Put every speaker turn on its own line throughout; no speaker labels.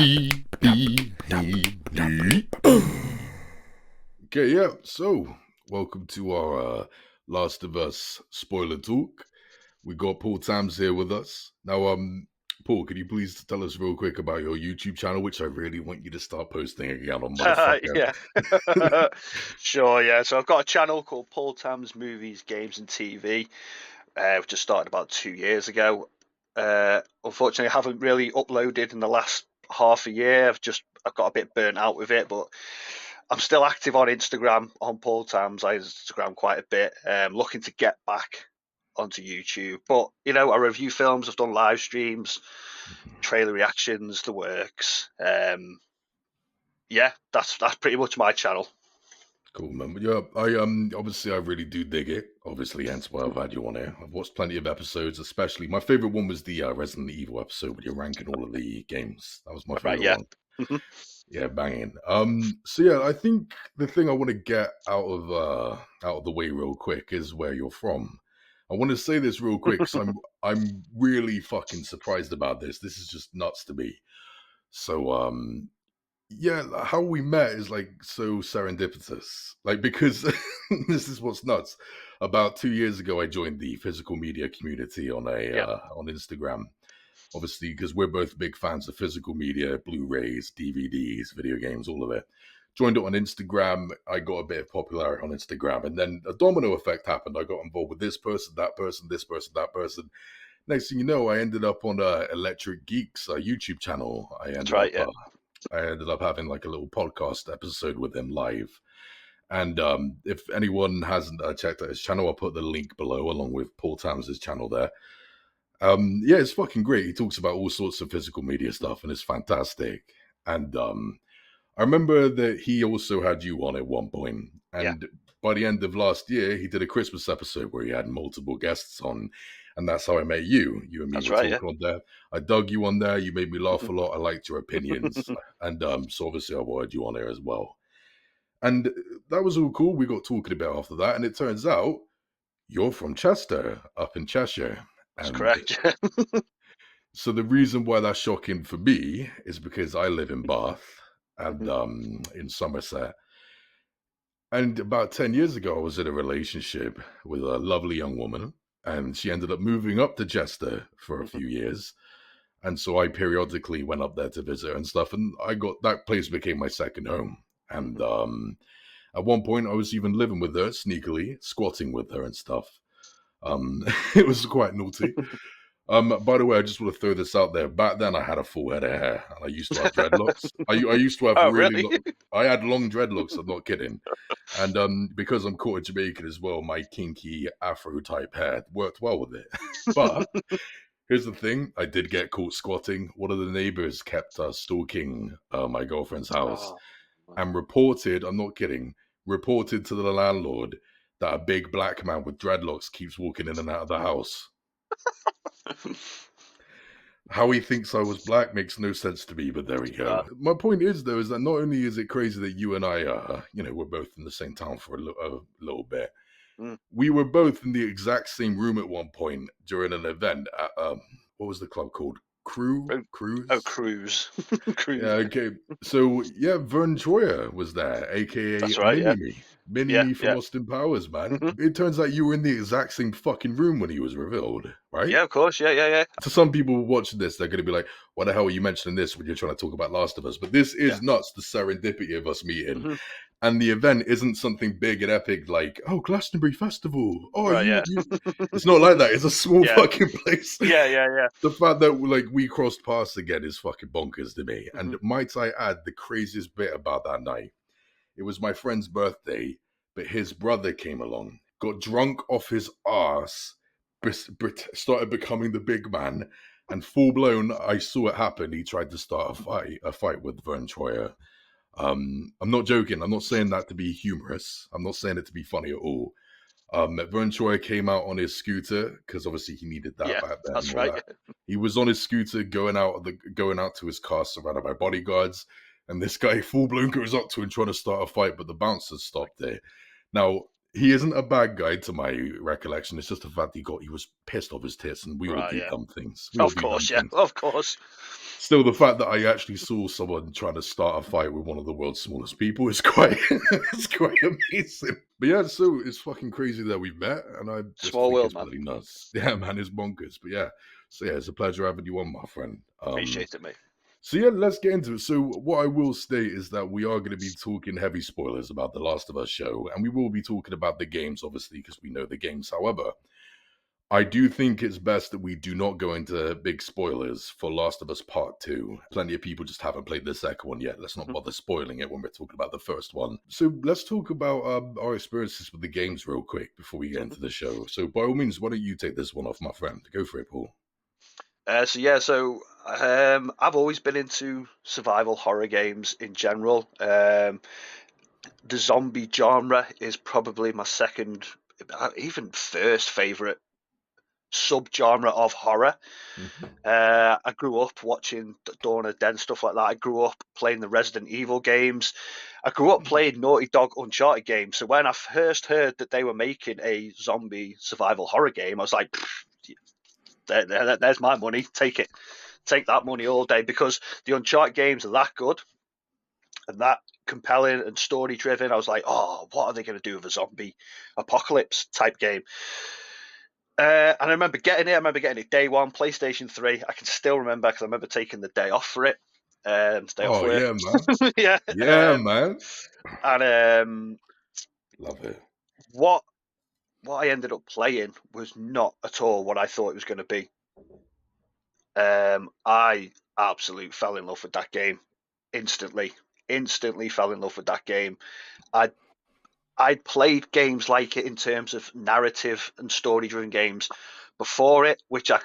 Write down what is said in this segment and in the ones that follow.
Okay, yeah. So, welcome to our Last of Us spoiler talk. We got Paul Tambs here with us now. Paul, could you please tell us real quick about your YouTube channel, which I really want you to start posting again on, motherfucker.
Yeah. Sure, yeah. So I've got a channel called Paul Tambs Movies, Games and TV. I've just started about 2 years ago. Unfortunately, I haven't really uploaded in the last half a year. I've got a bit burnt out with it, but I'm still active on Instagram on Paul Tambs. I Instagram quite a bit. Looking to get back onto YouTube, but I review films. I've done live streams, trailer reactions, the works. Yeah, that's pretty much my channel.
Cool, man. But yeah, I obviously I really do dig it. Obviously, hence why I've had you on here. I've watched plenty of episodes, especially my favorite one was the Resident Evil episode where you're ranking all of the games. That was my
Right,
favorite
yeah.
one. Yeah, banging. So yeah, I think the thing I want to get out of the way real quick is where you're from. I want to say this real quick because I'm really fucking surprised about this. This is just nuts to me. So yeah, how we met is like so serendipitous. Like because this is what's nuts. About 2 years ago, I joined the physical media community
Yeah.
on Instagram. Obviously, because we're both big fans of physical media, Blu-rays, DVDs, video games, all of it. Joined it on Instagram. I got a bit of popularity on Instagram, and then a domino effect happened. I got involved with this person, that person, this person, that person. Next thing you know, I ended up on Electric Geek's YouTube channel.
That's right, yeah.
I ended up having like a little podcast episode with him live. And if anyone hasn't checked out his channel, I'll put the link below along with Paul Tams's channel there. Yeah, it's fucking great. He talks about all sorts of physical media stuff, and it's fantastic. And I remember that he also had you on at one point,
Yeah.
and by the end of last year, he did a Christmas episode where he had multiple guests on, and that's how I met you. You and me
That's
were
right, yeah.
talking on there. I dug you on there. You made me laugh a lot. I liked your opinions, and so obviously I wanted you on there as well. And that was all cool. We got talking about after that, and it turns out you're from Chester, up in Cheshire,
That's
and
correct.
so the reason why that's shocking for me is because I live in Bath and in Somerset. And about 10 years ago, I was in a relationship with a lovely young woman, and she ended up moving up to Chester for a few years. And so I periodically went up there to visit and stuff, and I got that place became my second home. And at one point, I was even living with her sneakily, squatting with her and stuff. It was quite naughty. By the way, I just want to throw this out there. Back then, I had a full head of hair, and I used to have dreadlocks. I used to have
Oh,
really
really?
long. I had long dreadlocks. I'm not kidding. And because I'm quarter Jamaican as well, my kinky Afro type hair worked well with it. But here's the thing: I did get caught squatting. One of the neighbors kept stalking my girlfriend's house
Oh.
and reported. I'm not kidding. Reported to the landlord that a big black man with dreadlocks keeps walking in and out of the house. How he thinks I was black makes no sense to me, but there we go. My point is, though, is that not only is it crazy that you and I, we're both in the same town for a little bit,
Mm.
we were both in the exact same room at one point during an event at, what was the club called?
Oh,
Cruise?
cruise.
Yeah,
Cruise, yeah.
okay. So, yeah, Verne Troyer was there, aka
That's right, yeah.
Mini-Me.
Yeah,
Mini-Me from
yeah.
Austin Powers, man.
hmm
It turns out you were in the exact same fucking room when he was revealed, right?
Yeah, of course, yeah, yeah, yeah.
To some people watching this, they're going to be like, why the hell are you mentioning this when you're trying to talk about Last of Us? But this
Yeah.
is nuts, the serendipity of us meeting.
hmm
And the event isn't something big and epic like, oh, Glastonbury Festival. Oh,
Right, yeah.
It's not like that. It's a small
Yeah.
fucking place.
Yeah, yeah, yeah.
The fact that like we crossed paths again is fucking bonkers to me.
hmm
And might I add, the craziest bit about that night, it was my friend's birthday, but his brother came along, got drunk off his ass, started becoming the big man, and full blown, I saw it happen. He tried to start a fight with Verne Troyer. I'm not joking. I'm not saying that to be humorous. I'm not saying it to be funny at all. Verne Troyer came out on his scooter because obviously he needed that
Yeah,
back then and
that's
all
right.
that. He was on his scooter going out to his car surrounded by bodyguards, and this guy full blown goes up to him trying to start a fight, but the bouncers stopped it. Now, he isn't a bad guy to my recollection. It's just the fact he was pissed off his tits, and we all
Right,
do
yeah.
dumb things. We all
Of
do dumb
course, yeah,
things.
of course.
Still, the fact that I actually saw someone trying to start a fight with one of the world's smallest people is quite it's quite amazing. But yeah, so it's fucking crazy that we met, and I just
Small
think
world,
it's
man.
bloody nuts. Yeah, man, it's bonkers. But yeah, so yeah, it's a pleasure having you on, my friend.
Appreciate it, mate.
So yeah, let's get into it. So what I will state is that we are going to be talking heavy spoilers about the Last of Us show, and we will be talking about the games, obviously, because we know the games. However, I do think it's best that we do not go into big spoilers for Last of Us Part 2. Plenty of people just haven't played the second one yet. Let's not
Mhm,
bother spoiling it when we're talking about the first one. So let's talk about our experiences with the games real quick before we get
mhm.
into the show. So by all means, why don't you take this one off, my friend? Go for it, Paul.
I've always been into survival horror games in general. The zombie genre is probably my second, even first favorite subgenre of horror.
Mhm.
I grew up watching Dawn of the Dead and stuff like that. I grew up playing the Resident Evil games. I grew up playing Naughty Dog Uncharted games. So when I first heard that they were making a zombie survival horror game, I was like, there's my money. Take it. Take that money all day, because the Uncharted games are that good and that compelling and story driven. I was like, oh, what are they going to do with a zombie apocalypse type game? And I remember getting it. I remember getting it day one, PlayStation 3. I can still remember because I remember taking the day off for it, day off
Oh
work.
yeah, man.
Yeah.
Yeah, man.
And
Love it.
what what I ended up playing was not at all what I thought it was going to be. I absolutely fell in love with that game instantly. Instantly fell in love with that game. I I'd played games like it in terms of narrative and story driven games before it, which I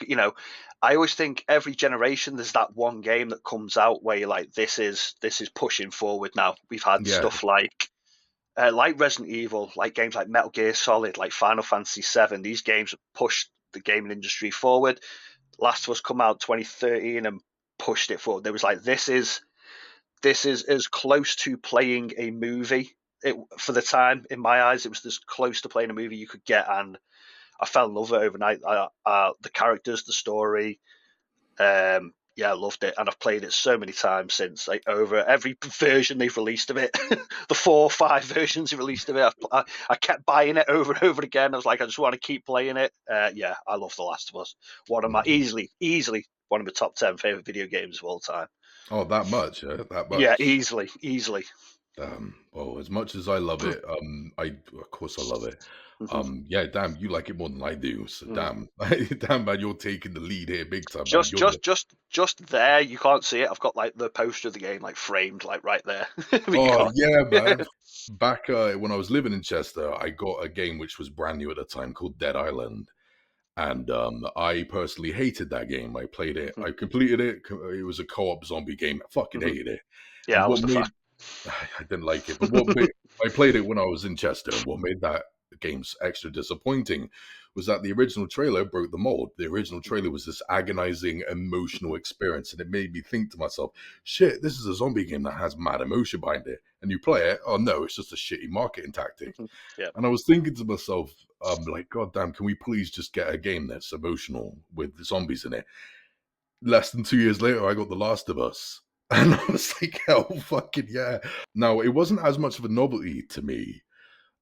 always think every generation there's that one game that comes out where you're like, this is pushing forward now. We've had
Yeah,
stuff like Resident Evil, like games like Metal Gear Solid, like Final Fantasy VII. These games have pushed the gaming industry forward. Last of Us come out 2013 and pushed it forward. There was like, this is as close to playing a movie. For the time, in my eyes, it was as close to playing a movie you could get, and I fell in love with it overnight. The characters, the story, yeah, I loved it, and I've played it so many times since. Like over every version they've released of it, the 4 or 5 versions they released of it, I kept buying it over and over again. I was like, I just want to keep playing it. Yeah, I love The Last of Us. One of my
mhm.
easily one of my top 10 favorite video games of all time.
Oh, that much, yeah, that
Yeah,
much.
easily.
Well, as much as I love it, I of course I love it. Yeah, damn, you like it more than I do. So damn, damn man, you're taking the lead here big time, man.
Just,
You're the
just, just, just there. You can't see it. I've got like the poster of the game like framed like right there, but you
oh
can't.
yeah, man. Back when I was living in Chester, I got a game which was brand new at the time called Dead Island. And I personally hated that game. I played it, I completed it. It was a co-op zombie game. I fucking hated it.
Yeah,
And
I
what
was the fan.
made I didn't like it. But what made I played it when I was in Chester, and what made that game's extra disappointing was that the original trailer broke the mold. The original trailer was this agonizing emotional experience, and it made me think to myself, shit, this is a zombie game that has mad emotion behind it. And you play it, oh no, it's just a shitty marketing tactic.
Yeah.
And I was thinking to myself, like, God damn, can we please just get a game that's emotional with zombies in it? Less than 2 years later, I got The Last of Us. And I was like, hell fucking yeah. Now, it wasn't as much of a novelty to me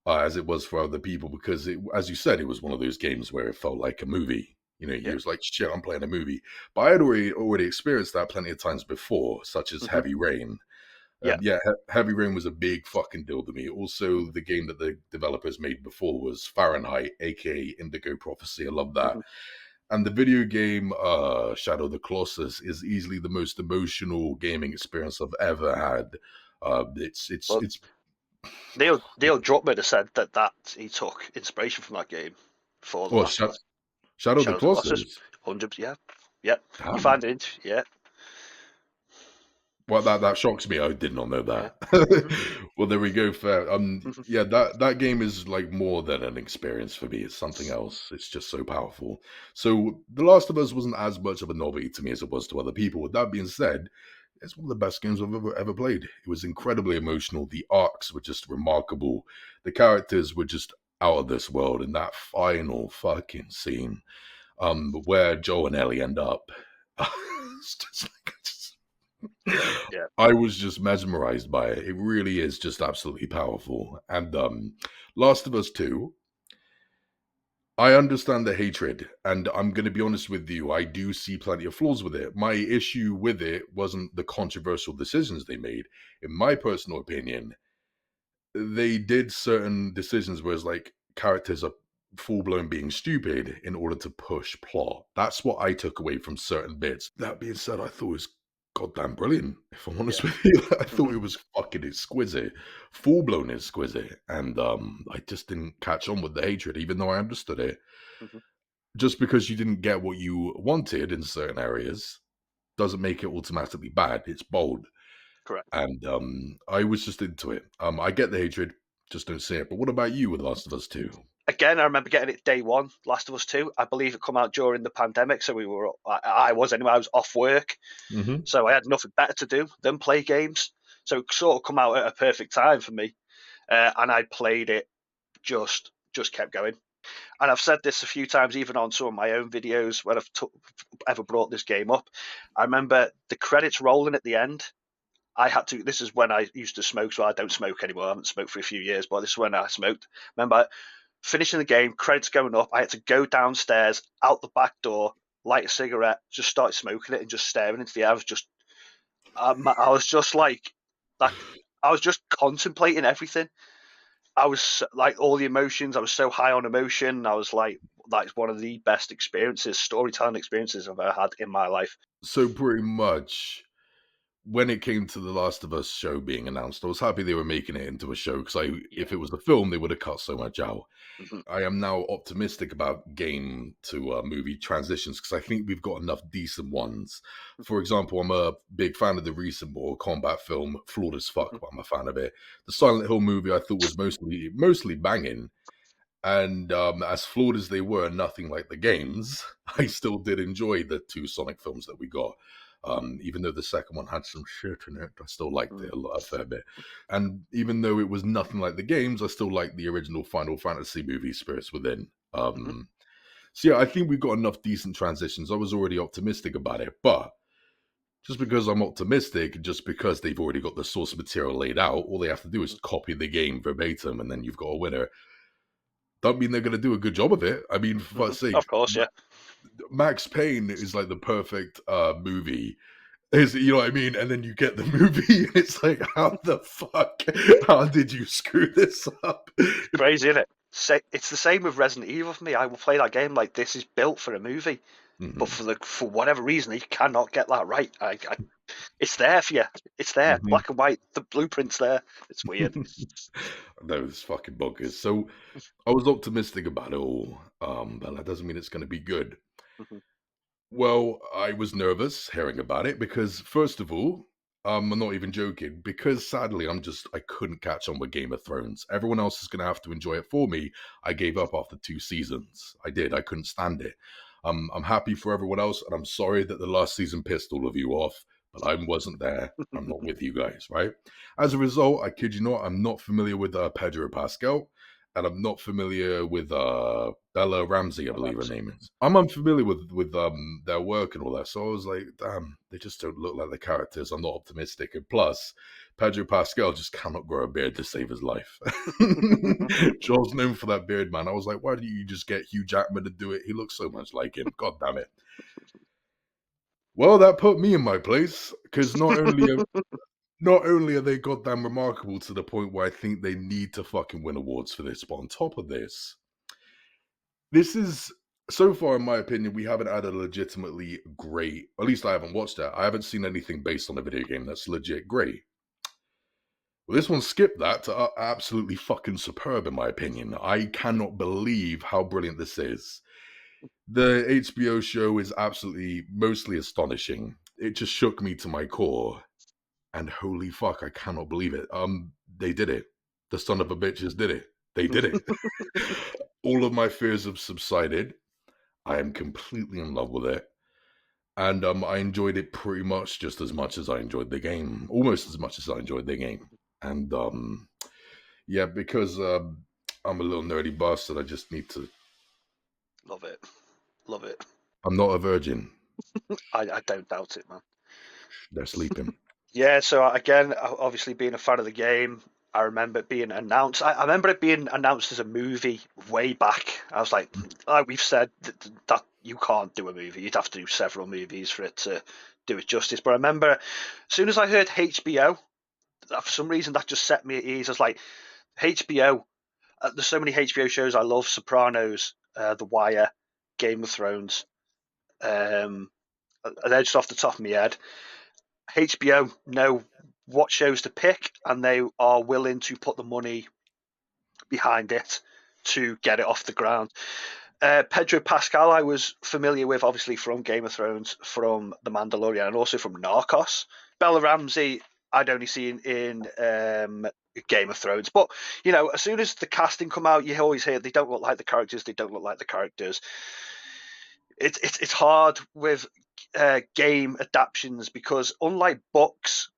as it was for other people because, as you said, it was one of those games where it felt like a movie. You know, you
Yeah.
was like, shit, I'm playing a movie. But I had already experienced that plenty of times before, such as
hmm
Heavy Rain.
Yeah.
Yeah, Heavy Rain was a big fucking deal to me. Also, the game that the developers made before was Fahrenheit, aka Indigo Prophecy. I love that.
hmm
And the video game Shadow of the Colossus is easily the most emotional gaming experience I've ever had.
Well,
It's
Neil Druckmann has said that he took inspiration from that game for The
well,
Last of Us.
Shadow of the
Shadow of the Colossus.
Colossus.
100. Yeah. Yeah. You
Damn.
find it. Yeah.
Well, that shocks me. I did not know
Yeah.
that.
hmm
Well, there we go. Fair.
hmm
Yeah, that game is like more than an experience for me. It's something else. It's just so powerful. So, The Last of Us wasn't as much of a novelty to me as it was to other people. With that being said, it's one of the best games I've ever played. It was incredibly emotional. The arcs were just remarkable. The characters were just out of this world in that final fucking scene, where Joe and Ellie end up. It's just
Yeah.
I was just mesmerized by it. It really is just absolutely powerful. And Last of Us 2, I understand the hatred, and I'm going to be honest with you, I do see plenty of flaws with it. My issue with it wasn't the controversial decisions they made. In my personal opinion, they did certain decisions where it's like characters are full blown being stupid in order to push plot. That's what I took away from certain bits. That being said, I thought it was goddamn brilliant. If I'm honest
Yeah.
with you, I thought
Hmm.
it was fucking exquisite, full blown exquisite, and I just didn't catch on with the hatred, even though I understood it.
Hmm.
Just because you didn't get what you wanted in certain areas doesn't make it automatically bad. It's bold.
Correct.
And I was just into it. I get the hatred, just don't see it. But what about you with Last of Us 2?
Again, I remember getting it day one. Last of Us Two. I believe it come out during the pandemic, so I was anyway. I was off work,
Mm-hmm.
so I had nothing better to do than play games. So it sort of come out at a perfect time for me, and I played it. Just kept going. And I've said this a few times, even on some of my own videos when ever brought this game up. I remember the credits rolling at the end. I had to. This is when I used to smoke, so I don't smoke anymore. I haven't smoked for a few years, but this is when I smoked. Remember finishing the game, credits going up. I had to go downstairs, out the back door, light a cigarette, just start smoking it, and just staring into the air. I was just like that. I was just contemplating everything. I was like all the emotions. I was so high on emotion. I was like, that's one of the best experiences, storytelling experiences I've ever had in my life.
So pretty much when it came to the Last of Us show being announced, I was happy they were making it into a show because
Yeah.
if it was a film, they would have cut so much out.
Hmm.
I am now optimistic about game to movie transitions because I think we've got enough decent ones. For example, I'm a big fan of the recent Mortal Kombat film, flawed as fuck, but I'm a fan of it. The Silent Hill movie I thought was mostly banging, and as flawed as they were, nothing like the games. I still did enjoy the two Sonic films that we got. Even though the second one had some shit in it, I still liked it a fair bit. And even though it was nothing like the games, I still liked the original Final Fantasy movie, Spirits Within.
Hmm.
So yeah, I think we've got enough decent transitions. I was already optimistic about it, but just because I'm optimistic, just because they've already got the source material laid out, all they have to do is copy the game verbatim, and then you've got a winner. Don't mean they're going to do a good job of it. I mean, for
Hmm.
fuck's sake,
Of course, yeah.
Max Payne is like the perfect movie. Is you know what I mean? And then you get the movie, and it's like, how the fuck? How did you screw this up?
It's crazy, isn't it? It's the same with Resident Evil for me. I will play that game like this is built for a movie, but
Mhm,
for whatever reason, he cannot get that right. It's there for you. It's there,
mhm.
black and white. The blueprint's there. It's weird.
No, it's fucking bonkers. So I was optimistic about it all, but that doesn't mean it's going to be good.
Mhm.
Well, I was nervous hearing about it because, first of all, I'm not even joking. Because sadly, I couldn't catch on with Game of Thrones. Everyone else is going to have to enjoy it for me. I gave up after 2 seasons. I did. I couldn't stand it. I'm happy for everyone else, and I'm sorry that the last season pissed all of you off, but I wasn't there. I'm not with you guys, right? As a result, I kid you not, I'm not familiar with Pedro Pascal and I'm not familiar with Bella Ramsey, I believe her
Ramsey.
name is. I'm unfamiliar with their work and all that, so I was like, damn, they just don't look like the characters. I'm not optimistic, and plus, Pedro Pascal just cannot grow a beard to save his life. Joel's known for that beard, man. I was like, why don't you just get Hugh Jackman to do it? He looks so much like him. God damn it. Well, that put me in my place because not only are they goddamn remarkable to the point where I think they need to fucking win awards for this, but on top of this is so far, in my opinion, we haven't had a legitimately great. At least I haven't watched it. I haven't seen anything based on a video game that's legit great. Well, this one skipped that to absolutely fucking superb, in my opinion. I cannot believe how brilliant this is. The HBO show is absolutely mostly astonishing. It just shook me to my core. And holy fuck, I cannot believe it. They did it. The son of a bitches did it. They did it. All of my fears have subsided. I am completely in love with it. And I enjoyed it pretty much just as much as I enjoyed the game. Almost as much as I enjoyed the game. And yeah, because I'm a little nerdy bastard. I just need to.
Love it. Love it.
I'm not a virgin.
I don't doubt it, man.
They're sleeping.
Yeah, so again, obviously being a fan of the game, I remember it being announced. I remember it being announced as a movie way back. I was like we've said that you can't do a movie. You'd have to do several movies for it to do it justice. But I remember as soon as I heard HBO, for some reason that just set me at ease. I was like, HBO. There's so many HBO shows I love: Sopranos, The Wire, Game of Thrones. Um, they're just off the top of my head. HBO know what shows to pick, and they are willing to put the money behind it to get it off the ground. Pedro Pascal, I was familiar with, obviously, from Game of Thrones, from The Mandalorian, and also from Narcos. Bella Ramsey, I'd only seen in Game of Thrones. But, as soon as the casting come out, you always hear they don't look like the characters, they don't look like the characters. It's hard with game adaptations because, unlike books,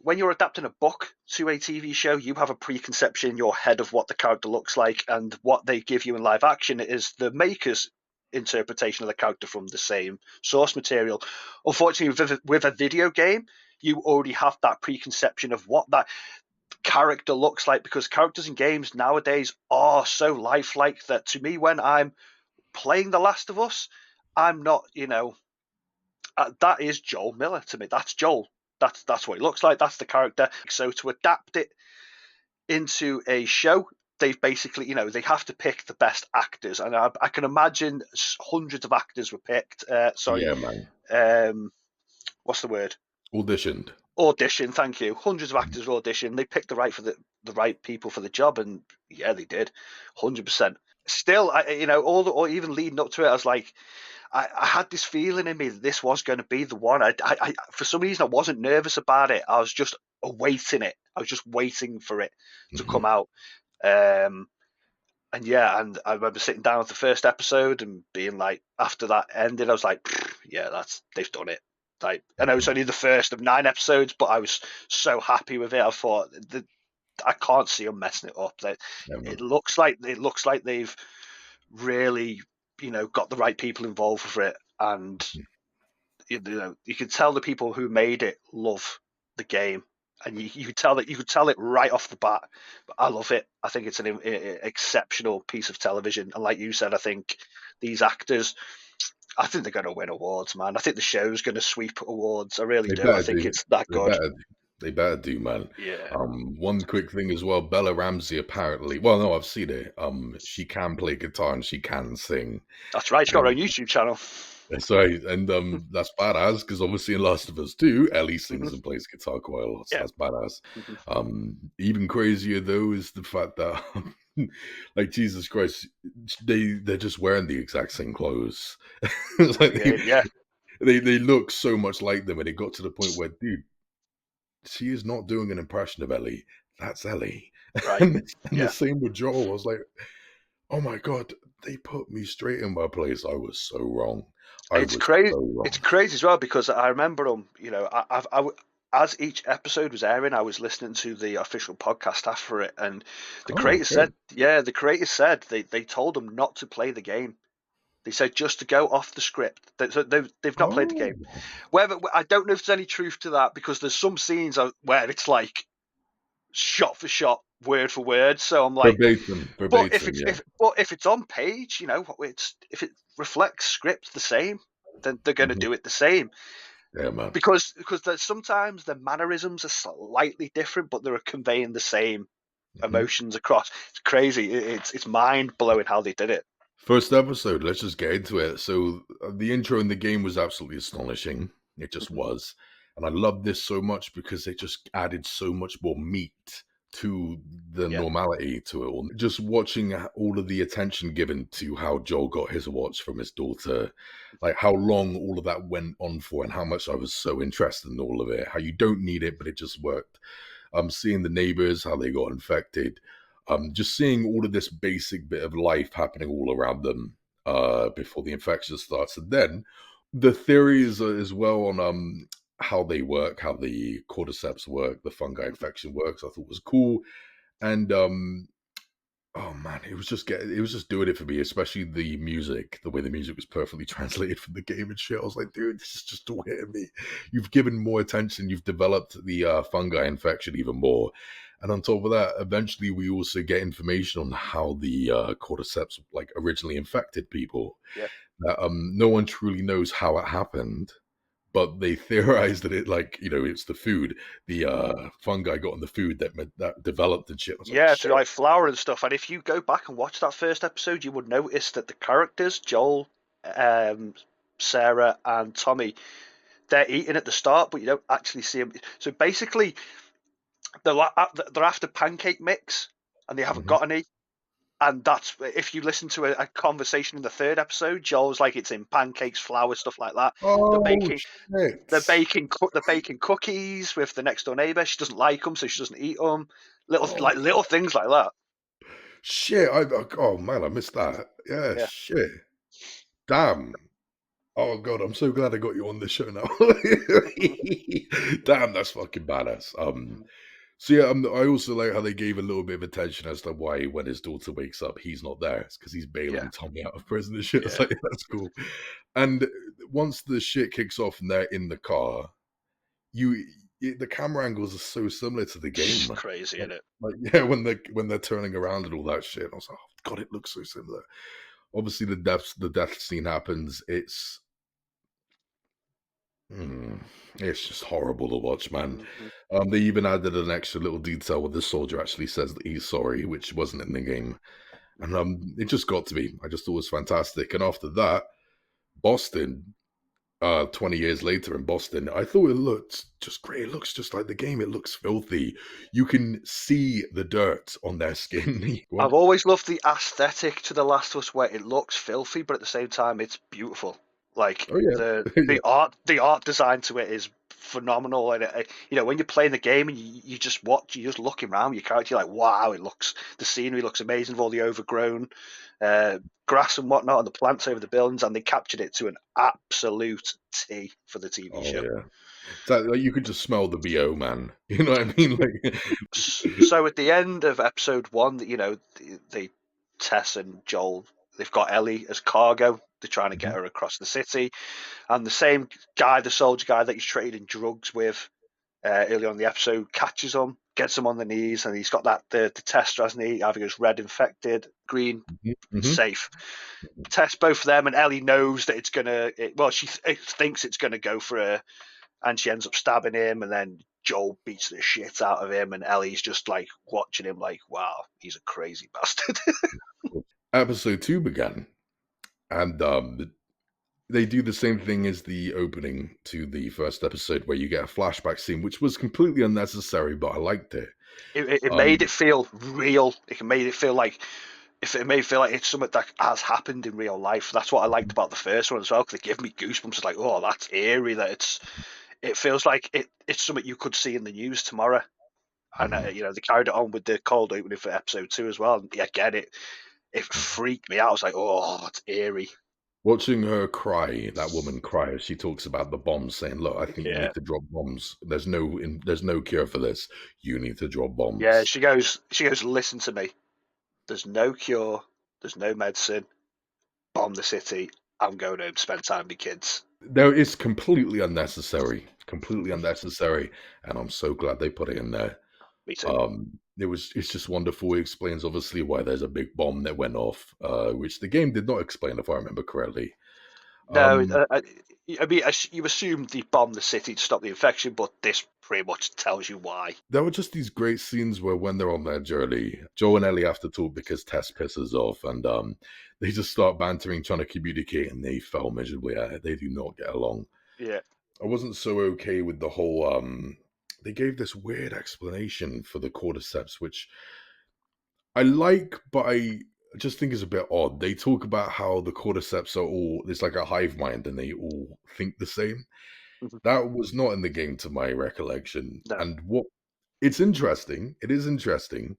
when you're adapting a book to a TV show, you have a preconception in your head of what the character looks like, and what they give you in live action is the maker's interpretation of the character from the same source material. Unfortunately, with a video game, you already have that preconception of what that character looks like, because characters in games nowadays are so lifelike that, to me, when I'm playing The Last of Us, I'm not, that is Joel Miller to me. That's Joel. That's what he looks like. That's the character. So to adapt it into a show, they've basically, they have to pick the best actors, and I can imagine hundreds of actors were picked.
Yeah, man.
What's the word?
Auditioned.
Audition. Thank you. Hundreds of actors audition. They picked the right people for the job, and yeah, they did, 100%. Still, or even leading up to it, I was like, I had this feeling in me that this was going to be the one. I for some reason, I wasn't nervous about it. I was just awaiting it. I was just waiting for it to come out. And yeah, and I remember sitting down with the first episode and being like, after that ended, I was like, yeah, they've done it. Like, I know it's only the first of 9 episodes, but I was so happy with it. I thought I can't see them messing it up.
Yeah,
It looks like they've really, got the right people involved for it, and you can tell the people who made it love the game, and you could tell it right off the bat. But I love it. I think it's an exceptional piece of television, and like you said, I think these actors, I think they're going to win awards, man. I think the show's going to sweep awards. I really
they
do. I
better
think
do.
it's that
They
good.
better. They better do, man.
Yeah,
One quick thing as well. Bella Ramsey apparently. Well, no, I've seen it. She can play guitar and she can sing.
that's right. She's got her
And
own YouTube channel.
sorry, and that's badass because obviously in Last of Us 2, Ellie sings and plays guitar quite a lot, so
Yeah.
that's badass. Even crazier though is the fact that, like, Jesus Christ, they're just wearing the exact same clothes. It's like
Yeah.
they look so much like them, and it got to the point where, dude, she is not doing an impression of Ellie. That's Ellie,
Right.
and the
Yeah.
same with Joel. I was like, oh my god, they put me straight in my place. I was so wrong. I
It's
was
crazy.
so
It's
wrong.
crazy as well because I remember them. As each episode was airing, I was listening to the official podcast after it, and the
Oh,
creator
okay.
said, they told them not to play the game. They said just to go off the script. They've not played the game.
Oh,
Whether I don't know if there's any truth to that, because there's some scenes where it's like shot for shot, word for word. So I'm like,
verbatim,
but if
verbatim.
it's
Yeah,
if it's on page, if it reflects script the same, then they're going to
hmm
do it the same.
yeah, man.
Because there's sometimes the mannerisms are slightly different, but they're conveying the same
hmm
emotions across. It's crazy. It's mind blowing how they did it.
First episode. Let's just get into it. So the intro in the game was absolutely astonishing. It just
Mhm.
was, and I loved this so much because they just added so much more meat to the
Yeah,
normality to it all. Just watching all of the attention given to how Joel got his watch from his daughter, like how long all of that went on for, and how much I was so interested in all of it. How you don't need it, but it just worked. Seeing the neighbors, how they got infected, just seeing all of this basic bit of life happening all around them before the infection starts, and then the theories as well on how they work, how the cordyceps work, the fungi
Mhm.
infection works. I thought was cool, and Oh man, it was just doing it for me, especially the music, the way the music was perfectly translated from the game and shit. I was like, dude, this is just hitting me. You've given more attention, you've developed the fungi infection even more. And on top of that, eventually we also get information on how the cordyceps like originally infected people.
Yeah.
That no one truly knows how it happened, but they theorized that it like, it's the food, the fungi got in the food that developed and shit. I was like,
Yeah, through
shit.
like flour and stuff. And if you go back and watch that first episode, you would notice that the characters, Joel, um, Sarah, and Tommy, they're eating at the start, but you don't actually see them. So basically, they're after pancake mix, and they haven't
Mhm.
got any. And that's if you listen to a conversation in the third episode, Joel's like it's in pancakes, flour, stuff like that. They're
Oh
baking, they're
shit!
baking, they're baking cookies with the next door neighbor. She doesn't like them, so she doesn't eat them.
Oh
Little things like that.
shit! Oh man, I missed that. Yeah,
Yeah.
shit. Damn. Oh god, I'm so glad I got you on the show now. Damn, that's fucking badass. So yeah, I also like how they gave a little bit of attention as to why when his daughter wakes up, he's not there. It's because he's
Yeah.
bailing Tommy out of prison and shit. It's
Yeah.
like that's cool. And once the shit kicks off and they're in the car, you the camera angles are so similar to the game.
Crazy, isn't it?
Yeah, when they're turning around and all that shit. I was like, oh god, it looks so similar. Obviously, the death scene happens. Mm, it's just horrible to watch, man.
Hmm.
They even added an extra little detail where the soldier actually says that he's sorry, which wasn't in the game, and it just got to me. I just thought it was fantastic. And after that, Boston, 20 years later in Boston, I thought it looked just great. It looks just like the game. It looks filthy. You can see the dirt on their skin. Go on.
I've always loved the aesthetic to The Last of Us, where it looks filthy, but at the same time, it's beautiful. Like
Oh yeah, yeah.
the art design to it is phenomenal. And when you're playing the game and you just watch, you're just looking around your character, you're like, wow, the scenery looks amazing with all the overgrown uh, grass and whatnot, and the plants over the buildings, and they captured it to an absolute T for the TV
Oh
show.
yeah. So like, you could just smell the BO, man. You know what I mean? Like,
So at the end of episode one, they Tess and Joel, they've got Ellie as cargo. They're trying to get
Mhm,
her across the city, and the same guy, the soldier guy that he's trading drugs with early on in the episode, catches him, gets him on the knees, and he's got the tester, hasn't he? Either goes red infected, green
mhm, mhm.
safe. Test both of them, and Ellie knows that it's gonna. She thinks it's gonna go for her, and she ends up stabbing him, and then Joel beats the shit out of him, and Ellie's just like watching him, like, wow, he's a crazy bastard.
Episode 2 began, and they do the same thing as the opening to the first episode, where you get a flashback scene, which was completely unnecessary, but I liked it.
It made
Um,
it feel real. It made it feel like if it made it feel like it's something that has happened in real life. That's what I liked about the first one as well, because it gave me goosebumps. It's like, oh, that's eerie. It feels like it's something you could see in the news tomorrow. And
mhm.
they carried it on with the cold opening for episode two as well. And again, it freaked me out. I was like, oh, it's eerie.
Watching her cry, that woman cry, as she talks about the bombs, saying, "Look, I think you
Yeah.
need to drop bombs. There's no cure for this. You need to drop
Yeah,
bombs."
she goes, listen to me. There's no cure. There's no medicine. Bomb the city. I'm going home to spend time with kids.
No, it's completely unnecessary, and I'm so glad they put it in there.
Me too.
It's just wonderful. It explains obviously why there's a big bomb that went off, which the game did not explain, if I remember correctly.
No,
Um,
I mean, you assumed they bombed the city to stop the infection, but this pretty much tells you why.
there were just these great scenes where when they're on their journey, Joe and Ellie have to talk because Tess pisses off, and they just start bantering, trying to communicate, and they fell miserably at it. They do not get along.
Yeah.
I wasn't so okay with the whole. They gave this weird explanation for the cordyceps, which I like, but I just think is a bit odd. They talk about how the cordyceps are all there's like a hive mind and they all think the same.
Mhm.
That was not in the game to my recollection.
No.
And what it's interesting, it is interesting,